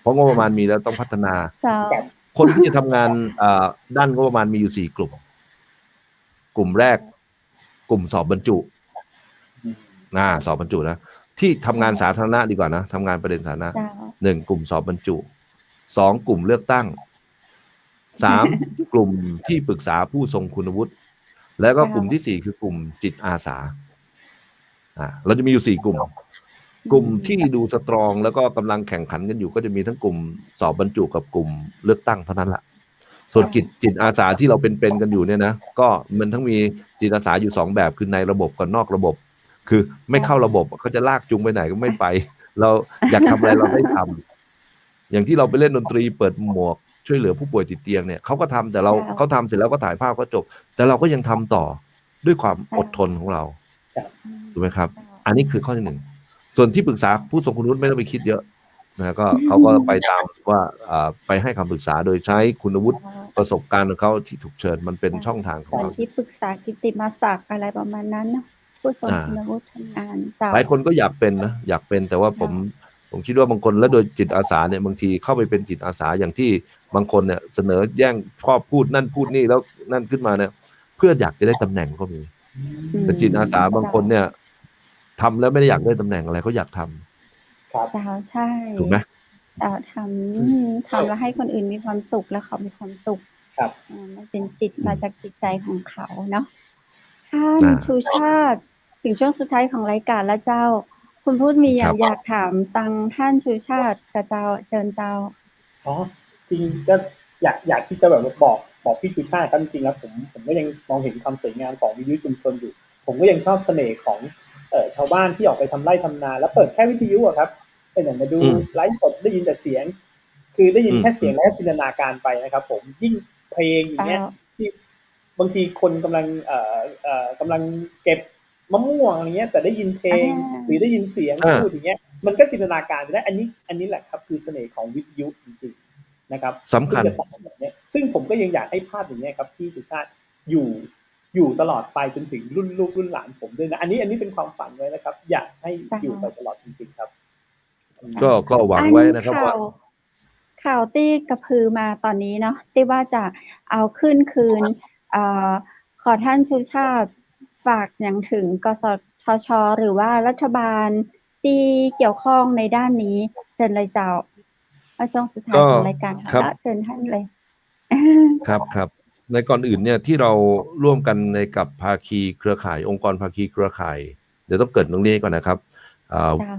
เพราะงบประมาณมีแล้วต้องพัฒนา เจ้า คนที่จะทำงานด้านงบประมาณมีอยู่ 4 กลุ่ม กลุ่มแรก กลุ่มสอบบรรจุสอบบรรจุนะที่ทำงานสาธารณะดีกว่านะทำงานประเด็นสาธารณะ เจ้า 1 กลุ่มสอบบรรจุ 2 กลุ่มเลือกตั้ง 3 กลุ่มที่ปรึกษาผู้ทรงคุณวุฒิแล้วก็กลุ่มที่ 4 คือกลุ่มจิตอาสาเราจะมีอยู่ 4 กลุ่ม กลุ่มที่ดูสตรองแล้วก็กำลังแข่งขันกันอยู่ก็จะมีทั้งกลุ่มสอบบรรจุกับกลุ่มเลือกตั้งเท่านั้นแหละส่วนจิตอาสาที่เราเป็นกันอยู่เนี่ยนะก็มันทั้งมีจิตอาสาอยู่2แบบคือในระบบกับนอกระบบ คือไม่เข้าระบบเขาจะลากจูงไปไหนก็ไม่ไป เราอยากทำอะไรเราได้ทำอย่างที่เราไปเล่นดนตรีเปิดหมวกช่วยเหลือผู้ป่วยติดเตียงเนี่ยเขาก็ทำแต่เขาทำเสร็จแล้วก็ถ่ายภาพก็จบ แต่เราก็ยังทำต่อด้วยความอดทนของเราถูกไหมครับ อันนี้คือข้อที่ 1ส่วนที่ปรึกษาผู้ทรงคุณวุฒิไม่ต้องไปคิดเยอะนะก็เขาก็ไปตามว่าไปให้คำปรึกษาโดยใช้คุณวุฒิประสบการณ์ของเขาที่ถูกเชิญมันเป็นช่องทางของ การ เรา ที่ปรึกษากิตติมศักดิ์อะไรประมาณนั้นเนาะผู้ทรงคุณวุฒิทำงานเจ้า หลายคนก็อยากเป็นนะอยากเป็นแต่ว่าผมคิดว่าบางคนแล้วโดยจิตอาสาเนี่ยบางทีเข้าไปเป็นจิตอาสาอย่างที่บางคนเนี่ยเสนอแย่งชอบพูดนั่นพูดนี่แล้วนั่นขึ้นมาเนี่ยเพื่ออยากจะได้ตำแหน่งก็มีแต่จิตอาสาบางคนเนี่ยทำแล้วไม่ได้อยากได้ตำแหน่งอะไรเขาอยากทำ เจ้าใช่ ถูกไหม ทำแล้วให้คนอื่นมีความสุขแล้วเขามีความสุข ครับ มันเป็นจิตมาจากจิตใจของเขาเนาะท่านชูชาติถึงช่วงสุดท้ายของรายการแล้วเจ้า คุณพูดมีอยากถามตังท่านชูชาติกับเจ้าเจิญเจ้าจริงก็อยากที่จะแบบบอกพี่ชูชาติครับจริงๆแล้วผมก็ยังมองเห็นความสวยงามของวิทยุชุมชนอยู่ผมก็ยังชอบเสน่ห์ของชาวบ้านที่ออกไปทำไร่ทำนาแล้วเปิดแค่วิทยุอะครับเป็นอย่างมาดูไลฟ์สดได้ยินแต่เสียงคือได้ยินแค่เสียงแล้วจินตนาการไปนะครับผมยิ่งเพลงอย่างเงี้ยที่บางทีคนกำลังเก็บมะม่วงอะไรเงี้ยแต่ได้ยินเพลงหรือได้ยินเสียงพูดอย่างเงี้ยมันก็จินตนาการไปได้อันนี้แหละครับคือเสน่ห์ของวิทยุจริงๆนะครับสำคัญซึ่งผมก็ยังอยากให้ภาพอย่างเงี้ยครับที่สุชาติอยู่ตลอดไปจนถึงรุ่นลูกรุ่นหลานผมด้วยนะอันนี้เป็นความฝันไว้นะครับอยากให้อยู่ไปตลอดจริงๆครับก็หวังไว้นะครับว่าข่าวที่กระพือมาตอนนี้เนาะที่ว่าจะเอาขึ้นคืนขอท่านชูชาติฝากอย่างถึงกสทช.หรือว่ารัฐบาลที่เกี่ยวข้องในด้านนี้เชิญเลยเจ้าช่วงสุดท้ายของรายการค่ะเชิญท่านเลยครับในก่อนอื่นเนี่ยที่เราร่วมกันในกับภาคีเครือข่ายองค์กรภาคีเครือข่ายเดี๋ยวต้องเกิดตรงนี้ก่อนนะครับ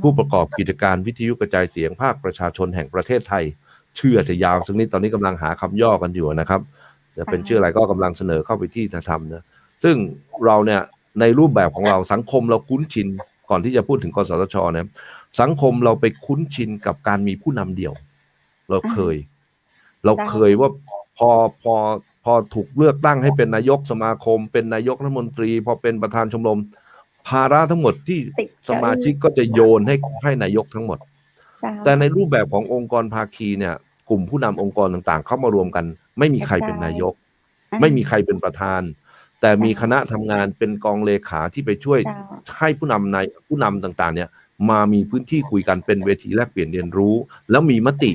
ผู้ประกอบกิจการวิทยุกระจายเสียงภาคประชาชนแห่งประเทศไทยชื่อจะยาวสักนิดตอนนี้กำลังหาคำย่อกันอยู่นะครับจะเป็นชื่ออะไรก็กำลังเสนอเข้าไปที่จะทำนะซึ่งเราเนี่ยในรูปแบบของเราสังคมเราคุ้นชินก่อนที่จะพูดถึงกสทช.เนี่ยสังคมเราไปคุ้นชินกับการมีผู้นำเดี่ยวเราเคยว่าพอถูกเลือกตั้งให้เป็นนายกสมาคมเป็นนายกรัฐมนตรีพอเป็นประธานชมรมภาระทั้งหมดที่สมาชิกก็จะโยนให้นายกทั้งหมดแต่ในรูปแบบขององค์กรภาคีเนี่ย กลุ่มผู้นำองค์กรต่างๆเข้ามารวมกัน ไม่มีใครเป็นนายก ไม่มีใครเป็นประธาน แต่มีคณะทำงานเป็นกองเลขาที่ไปช่วยให้ผู้นำต่างๆเนี่ยมามีพื้นที่คุยกันเป็นเวทีแลกเปลี่ยนเรียนรู้แล้วมีมติ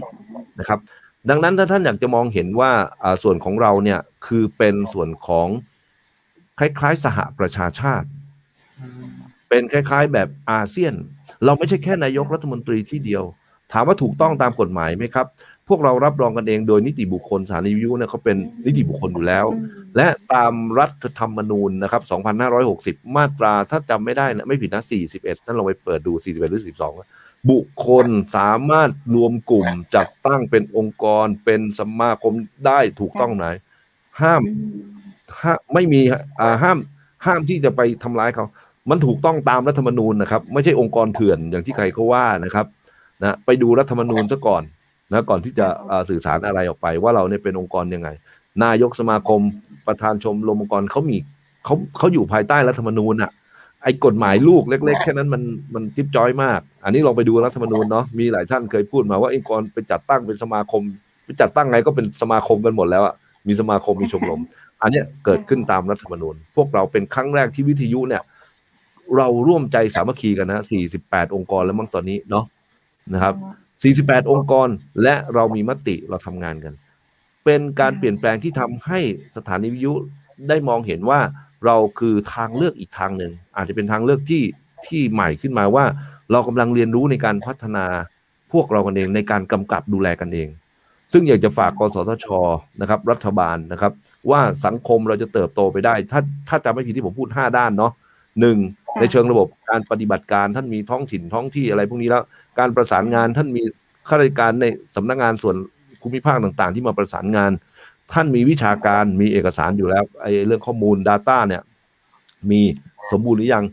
นะครับ ดังนั้นถ้าท่านอยากจะมองเห็นว่าส่วนของเราเนี่ยคือเป็นส่วนของคล้ายๆสหประชาชาติ เป็นคล้ายๆแบบอาเซียนเราไม่ใช่แค่นายกรัฐมนตรีที่เดียวถามว่าถูกต้องตามกฎหมายไหมครับพวกเรารับรองกันเองโดยนิติบุคคลสถานีวิทยุเนี่ยเขาเป็นนิติบุคคลอยู่แล้วและตามรัฐธรรมนูญนะครับ2560มาตราถ้าจำไม่ได้นะไม่ผิดนะ41ท่านลองไปเปิดดู41หรือ42บุคคลสามารถรวมกลุ่มจัดตั้งเป็นองค์กรเป็นสมาคมได้ถูกต้องไหนห้ามไม่มีห้ามที่จะไปทำร้ายเขามันถูกต้องตามรัฐธรรมนูญนะครับไม่ใช่องค์กรเถื่อนอย่างที่ใครเขาว่านะครับนะไปดูรัฐธรรมนูญซะก่อนนะก่อนที่จะสื่อสารอะไรออกไปว่าเราเนี่ยเป็นองค์กรยังไงนายกสมาคมประธานชมรมองค์กรเขาอยู่ภายใต้รัฐธรรมนูญอ่ะไอ้กฎหมายลูกเล็กๆแค่นั้นมันจิ๊บจ้อยมากอันนี้ลองไปดูรัฐธรรมนูญเนาะมีหลายท่านเคยพูดมาว่าองค์กรไปจัดตั้งเป็นสมาคมไปจัดตั้งไงก็เป็นสมาคมกันหมดแล้วอ่ะมีสมาคมมีชมรมอันนี้เกิดขึ้นตามรัฐธรรมนูญพวกเราเป็นครั้งแรกที่วิทยุเนี่ยเราร่วมใจสามัคคีกันนะ48องค์กรแล้วมั้งตอนนี้เนาะนะครับ48องค์กรและเรามีมติเราทำงานกันเป็นการเปลี่ยนแปลงที่ทำให้สถานีวิทยุได้มองเห็นว่าเราคือทางเลือกอีกทางหนึ่งอาจจะเป็นทางเลือกที่ใหม่ขึ้นมาว่าเรากำลังเรียนรู้ในการพัฒนาพวกเรากันเองในการกำกับดูแลกันเองซึ่งอยากจะฝากกสทชนะครับรัฐบาลนะครับว่าสังคมเราจะเติบโตไปได้ถ้าจำไม่ผิดที่ผมพูด5ด้านเนาะ1ในเชิงระบบการปฏิบัติการท่านมีท้องถิ่นท้องที่อะไรพวกนี้แล้วการประสานงานท่านมีข้าราชการในสำนักงานส่วนภูมิภาคต่างๆที่มาประสานงานท่านมีวิชาการมีเอกสารอยู่แล้วไอ้เรื่องข้อมูล Data เนี่ยมีสมบูรณ์หรือยัง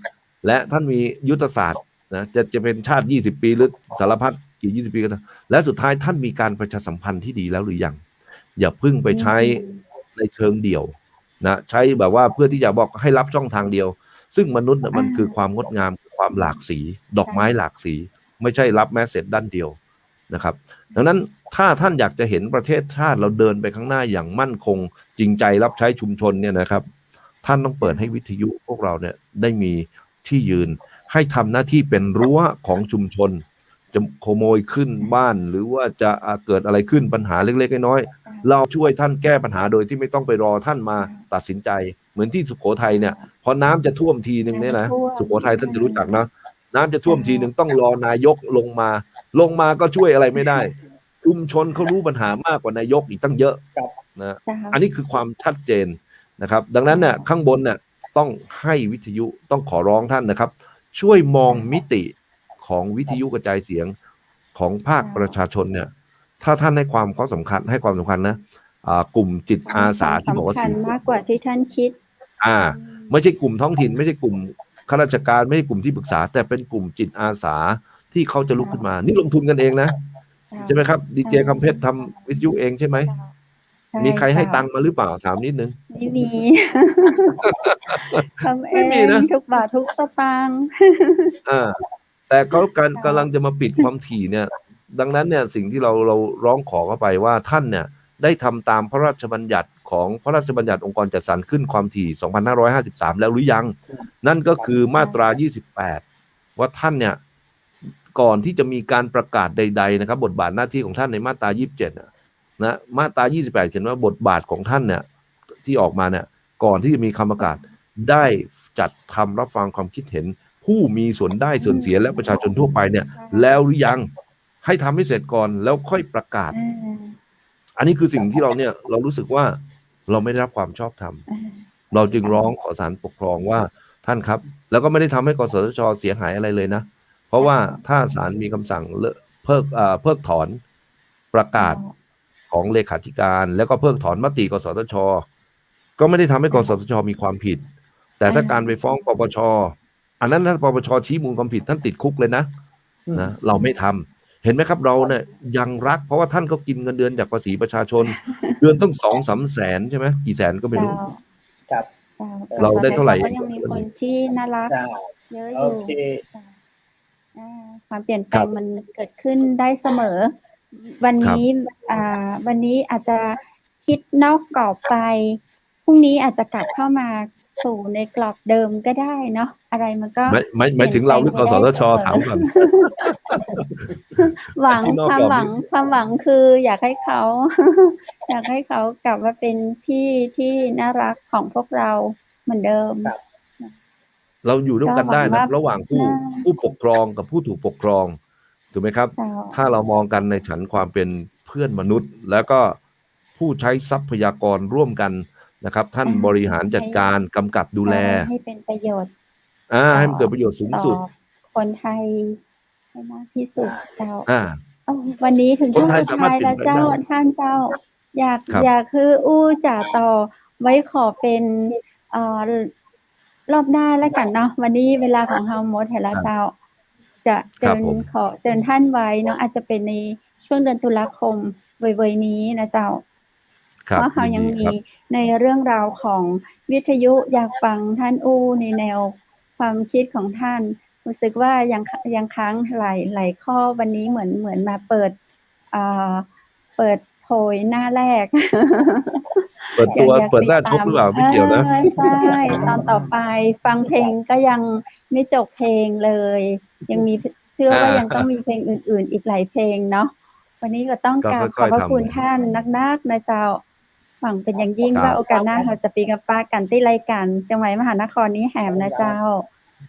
และท่านมียุทธศาสตร์นะจะเป็นชาติ20ปีหรือสารพัดกี่20ปีก็ตามและสุดท้ายท่านมีการประชาสัมพันธ์ที่ดีแล้วหรือยังอย่าเพิ่งไปใช้ในเชิงเดี่ยวนะใช้แบบว่าเพื่อที่จะบอกให้รับช่องทางเดียวซึ่งมนุษย์มันคือความงดงามความหลากสีดอกไม้หลากสีไม่ใช่รับแมสเสจด้านเดียวนะครับดังนั้นถ้าท่านอยากจะเห็นประเทศชาติเราเดินไปข้างหน้าอย่างมั่นคงจริงใจรับใช้ชุมชนเนี่ยนะครับท่านต้องเปิดให้วิทยุพวกเราเนี่ยได้มีที่ยืนให้ทำหน้าที่เป็นรั้วของชุมชนจะขโมยขึ้นบ้านหรือว่าจะเกิดอะไรขึ้นปัญหาเล็กๆน้อยๆเราช่วยท่านแก้ปัญหาโดยที่ไม่ต้องไปรอท่านมาตัดสินใจเหมือนที่สุโขทัยเนี่ยพอน้ำจะท่วมทีนึงเนี่ยนะสุโขทัยท่านจะรู้จักนะน้ำจะท่วมทีนึงต้องรอนายกลงมาก็ช่วยอะไรไม่ได้ชุมชนเขารู้ปัญหามากกว่านายกอีกตั้งเยอะนะอันนี้คือความชัดเจนนะครับดังนั้นเนี่ยข้างบนเนี่ยต้องให้วิทยุต้องขอร้องท่านนะครับช่วยมองมิติของวิทยุกระจายเสียงของภาคประชาชนเนี่ยถ้าท่านให้ความสำคัญนะกลุ่มจิตอาสาที่บอกว่าสำคัญมากกว่าที่ท่านคิดไม่ใช่กลุ่มท้องถิ่นไม่ใช่กลุ่มข้าราชการไม่ใช่กลุ่มที่ปรึกษาแต่เป็นกลุ่มจิตอาสาที่เขาจะลุกขึ้นมานี่ลงทุนกันเองนะใช่ไหมครับดีเจคำเพชรทำวิทยุเองใช่ไหมมีใครให้ตังค์มาหรือเปล่าถามนิดนึงไม่มีทำเองทุกบาททุกสตางค์แต่เขากำลังจะมาปิดความถี่เนี่ยดังนั้นเนี่ยสิ่งที่เราร้องขอเข้าไปว่าท่านเนี่ยได้ทำตามพระราชบัญญัติของพระราชบัญญัติองค์กรจัดสรรขึ้นความถี่2553แล้วหรือยังนั่นก็คือมาตรา28ว่าท่านเนี่ยก่อนที่จะมีการประกาศใดๆนะครับบทบาทหน้าที่ของท่านในมาตรา27นะมาตรา28เขียนว่าบทบาทของท่านเนี่ยที่ออกมาเนี่ยก่อนที่จะมีคำประกาศได้จัดทำรับฟังความคิดเห็นผู้มีส่วนได้ส่วนเสียและประชาชนทั่วไปเนี่ยแล้วหรือยังให้ทำให้เสร็จก่อนแล้วค่อยประกาศอันนี้คือสิ่งที่เรารู้สึกว่าเราไม่ได้รับความชอบธรรมเราจึงร้องขอศาลปกครองว่าท่านครับแล้วก็ไม่ได้ทำให้กสทช.เสียหายอะไรเลยนะเพราะว่าถ้าศาลมีคำสั่งเพิกถอนประกาศของเลขาธิการแล้วก็เพิกถอนมติกสทช.ก็ไม่ได้ทำให้กสทช.มีความผิดแต่ถ้าการไปฟ้องปปช.อันนั้นถ้าปปช.ชี้มูลความผิดท่านติดคุกเลยนะเราไม่ทำเห็นไหมครับเราเนี่ยยังรักเพราะว่าท่านก็กินเงินเดือนจากภาษีประชาชนเดือนต้อง2-3 แสนใช่ไหมกี่แสนก็ไม่รู้เราได้เท่าไหร่ก็ยังมีคนที่น่ารักเยอะอยู่ความเปลี่ยนแปลงมันเกิดขึ้นได้เสมอ วัน ครับ นี้วันนี้อาจจะคิดนอกกรอบไปพรุ่งนี้อาจจะกลับเข้ามาสู่ในกรอบเดิมก็ได้เนาะอะไรมันก็ หมายถึงเราหรือกสทชถามก่อน หวัง ที่นอก ความ กรอบ หวัง นี้ ความหวังคืออยากให้เขา อยากให้เขากลับมาเป็นพี่ที่น่ารักของพวกเราเหมือนเดิม ครับ เราอยู่ร่วมกันได้ ก็หวั นะ งว่า ระหว่างผู้ปกครองกับผู้ถูกปกครองถูกไหมครับ เจ้า ถ้าเรามองกันในฉันความเป็นเพื่อนมนุษย์ แล้วก็ผู้ใช้ทรัพยากรร่วมกันนะครับ ท่านบริหารจัดการกำกับดูแล ให้เป็นประโยชน์ ให้มันเกิดประโยชน์สูงสุด ต่อคนไทยให้มากที่สุดเจ้า อ่า วันนี้ถึง คน ช่วง ไทย สุด สามารถ ท้าย เปลี่ แล้ ยน ว แปลง เจ้า ได้ ท่านเจ้า ครับ อยากคืออู้จ่าต่อไว้ขอเป็นรอบหน้าแล้วกันเนาะวันนี้เวลาของเฮาหมดแล้วเจ้า จะ ครั เชิ บ ญ ผม ขอเชิญท่านไว้เนาะอาจจะเป็นในช่วงเดือนตุลาคมไวๆนี้นะเจ้า ครับ เพราะเขา ยิน ยัง ดี มี ครับ ในเรื่องราวของวิทยุอยากฟังท่านอู้ในแนวความคิดของท่านรู้สึกว่ายังค้างหลายข้อวันนี้เหมือนมาเปิดโพยหน้าแรก เปิดตัว อยาก เปิดหน้า ติ ชกหรือเปล่าไม่เกี่ยวนะ ใช่ตอนต่อไปฟังเพลงก็ยังไม่จบเพลงเลย ยังมีเชื่อว่ายังต้องมีเพลงอื่นๆอีกหลายเพลงเนาะวันนี้ก็ต้อง ก็ กราบข ค่ อ อบ ย พระ ๆทำ คุณท่านนักๆนะเจ้าหวังเป็นอย่างยิ่ง ครับ ว่าโอกาสหน้าเราจะปีกับป้ากันที่รายการจังหวัดมหานครนี้แหมนะเจ้า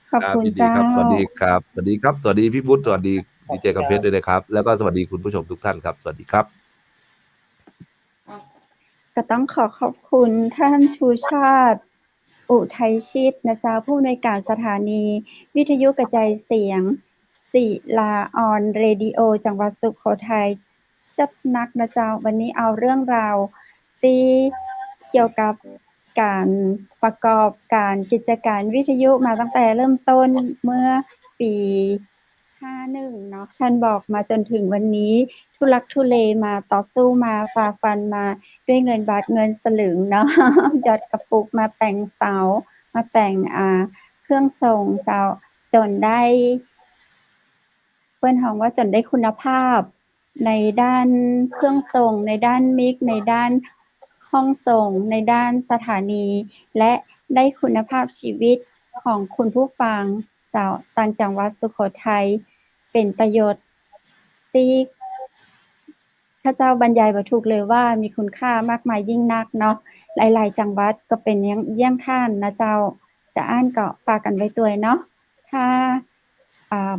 ขอบ ครับ คุณ ยินดี เจ้า ครับ สวัสดีครับ สวัสดีครับ สวัสดีพี่พุทธ สวัสดีดีเจกำเพชรด้วยนะครับ แล้วก็สวัสดีคุณผู้ชมทุกท่านครับ สวัสดีครับ ก็ต้องขอบคุณท่านชูชาติ อุทัยชิตนะเจ้าผู้อำนวยการสถานีวิทยุกระจายเสียงศิลาออนเรดิโอจังหวัดสุโขทัยจัดหนักนะเจ้าวันนี้เอาเรื่องราวที่เกี่ยวกับการประกอบการกิจการวิทยุมาตั้งแต่เริ่มต้นเมื่อปี51เนาะท่านบอกมาจนถึงวันนี้ทุลักทุเลมาต่อสู้มาฝ่าฟันมาด้วยเงินบาทเงินสลึงเนาะ ยอดกระปุกมาแต่งเสามาแต่งเครื่องทรงเจ้าจนได้เปิ้นฮ้องว่าจนได้คุณภาพในด้านเครื่องทรงในด้านมิกในด้านห้องส่งในด้านสถานีและได้คุณภาพชีวิตของคุณผู้ฟังเจ้าต่างจังหวัดสุโขทัยเป็นประโยชน์ที่ข้าเจ้าบรรยายบ่ถูกเลยว่ามีคุณค่ามากมายยิ่งนักเนาะหลายๆจังหวัดก็เป็นเยี่ยงท่านนะเจ้าจะอ่านก็ฝากกันไว้ด้วยเนาะถ้า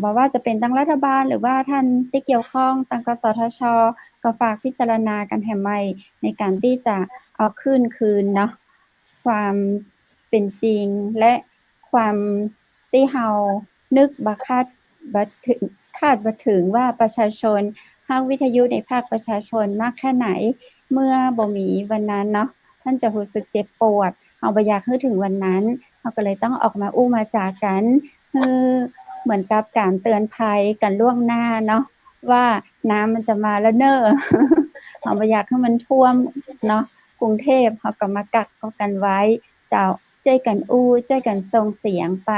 บ่ว่าจะเป็นทางรัฐบาลหรือว่าท่านที่เกี่ยวข้องทางกสทช.ก็ฝากพิจารณากันให้ใหม่ในการที่จะเอาคืนเนาะความเป็นจริงและความที่เฮานึกบ่คาดบ่ถึงว่าประชาชนภาควิทยุในภาคประชาชนมากแค่ไหนเมื่อบ่มีวันนั้นเนาะท่านจะรู้สึกเจ็บปวดเฮาบ่อยากให้ถึงวันนั้นเฮาก็เลยต้องออกมาอู้มาจากันเหมือนกับการเตือนภัยกันล่วงหน้าเนาะว่าน้ำมันจะมาแล้วเน้อ เฮาบ่อยากให้มันท่วมเนาะกรุงเทพเฮาก็มากักกันไว้เจ้าช่วยกันอู้ช่วยกันส่งเสียงไป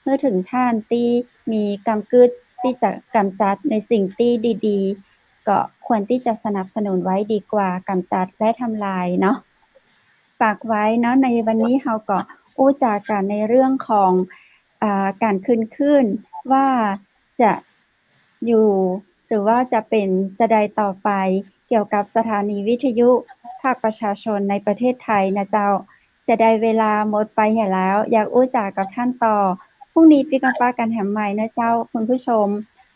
เพื่อถึงท่านที่มีกำกึดที่จะกำจัดในสิ่งที่ดีๆก็ควรที่จะสนับสนุนไว้ดีกว่ากำจัดและทำลายเนาะฝากไว้เนาะในวันนี้เฮาก็อู้จากันในเรื่องของการคืนว่าจะอยู่หรือว่าจะเป็นจะใดต่อไปเกี่ยวกับสถานีวิทยุภาคประชาชนในประเทศไทยนะเจ้าจะได้เวลาหมดไปเห็นแล้วอยากอู้จากับท่านต่อพรุ่งนี้ปิกมาป้ากันแหมใหม่นะเจ้าคุณผู้ชม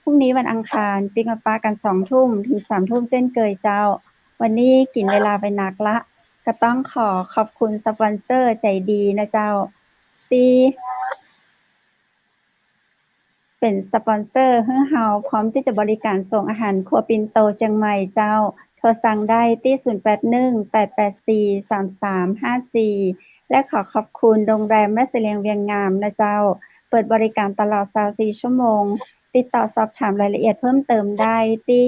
พรุ่งนี้วันอังคารปิกมาป้ากัน 20:00 นถึง 3:00 นเช่นเคยเจ้าวันนี้กินเวลาไปหนักละก็ต้องขอบคุณสปอนเซอร์ใจดีนะเจ้าที่เป็นสปอนเซอร์ให้เฮาพร้อมที่จะบริการส่งอาหารครัวปินโตเชียงใหม่เจ้าโทรสั่งได้ที่ 0818843354 และขอบคุณโรงแรมแม่เสลียงเวียงงามนะเจ้าเปิดบริการตลอด24ชั่วโมงติดต่อสอบถามรายละเอียดเพิ่มเติมได้ที่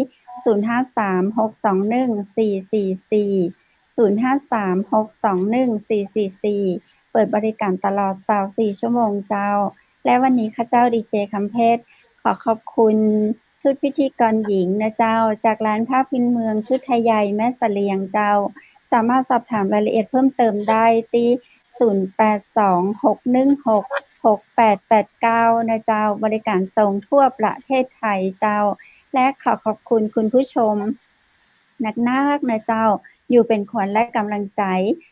053-621-444 053-621-444 เปิดบริการตลอด24ชั่วโมงเจ้าและวันนี้ข้าเจ้าดีเจคำเพชรขอบคุณ ชุดพิธีกรหญิงนะเจ้าจากร้านผ้าพื้นเมืองชุดไทยใหญ่แม่เสลียงเจ้าสามารถสอบถามรายละเอียดเพิ่มเติมได้ที่0826166889นะเจ้าบริการส่งทั่วประเทศไทยเจ้าและขอขอบคุณคุณผู้ชมนักนะเจ้าอยู่เป็นขวัญและกำลังใจ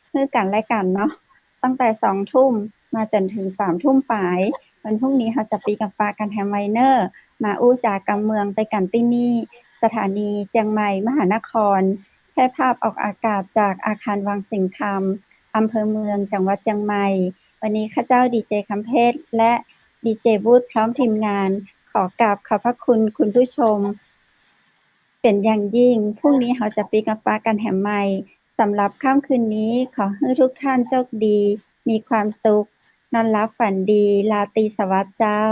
เพื่อกันและกันเนาะตั้งแต่20:00 นมาจนถึง3:00 นปลายวันพรุ่งนี้เราจะปีกับปากันแฮมไมเนอร์มาอู้จากกำเมืองไปกันที่นี่สถานีเจียงใหม่มหานครแพร่ภาพออกอากาศจากอาคารวังสิงห์คำอำเภอเมืองจังหวัดเชียงใหม่วันนี้ข้าเจ้าดีเจคำเพชรและดีเจบูธพร้อมทีมงานขอกราบขอบพระคุณคุณผู้ชมเป็นอย่างยิ่งพรุ่งนี้เราจะปีกับปากันแฮมใหม่สำหรับค่ำคืนนี้ขอให้ทุกท่านโชคดีมีความสุขนอนหลับฝันดีราตรีสวัสดิ์เจ้า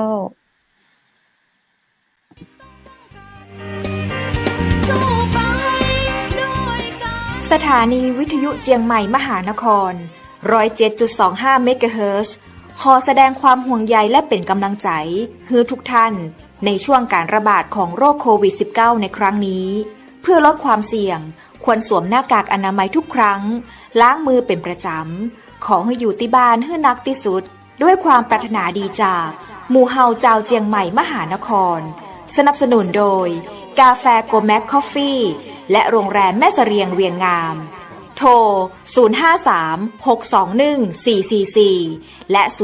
สถานีวิทยุเจียงใหม่มหานคร 107.25 เมกะเฮิรตซ์ขอแสดงความห่วงใยและเป็นกำลังใจให้ทุกท่านในช่วงการระบาดของโรคโควิด -19 ในครั้งนี้เพื่อลดความเสี่ยงควรสวมหน้ากากอนามัยทุกครั้งล้างมือเป็นประจำขอให้อยู่ที่บ้านให้นักที่สุดด้วยความปรารถนาดีจากหมู่เฮาเจ้าเจียงใหม่มหานครสนับสนุนโดยกาแฟโกแม็กคอฟฟี่และโรงแรมแม่เสรียงเวียงงามโทร 053-621-444 และ 081-595-2883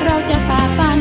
เราจะฝ่าฟัน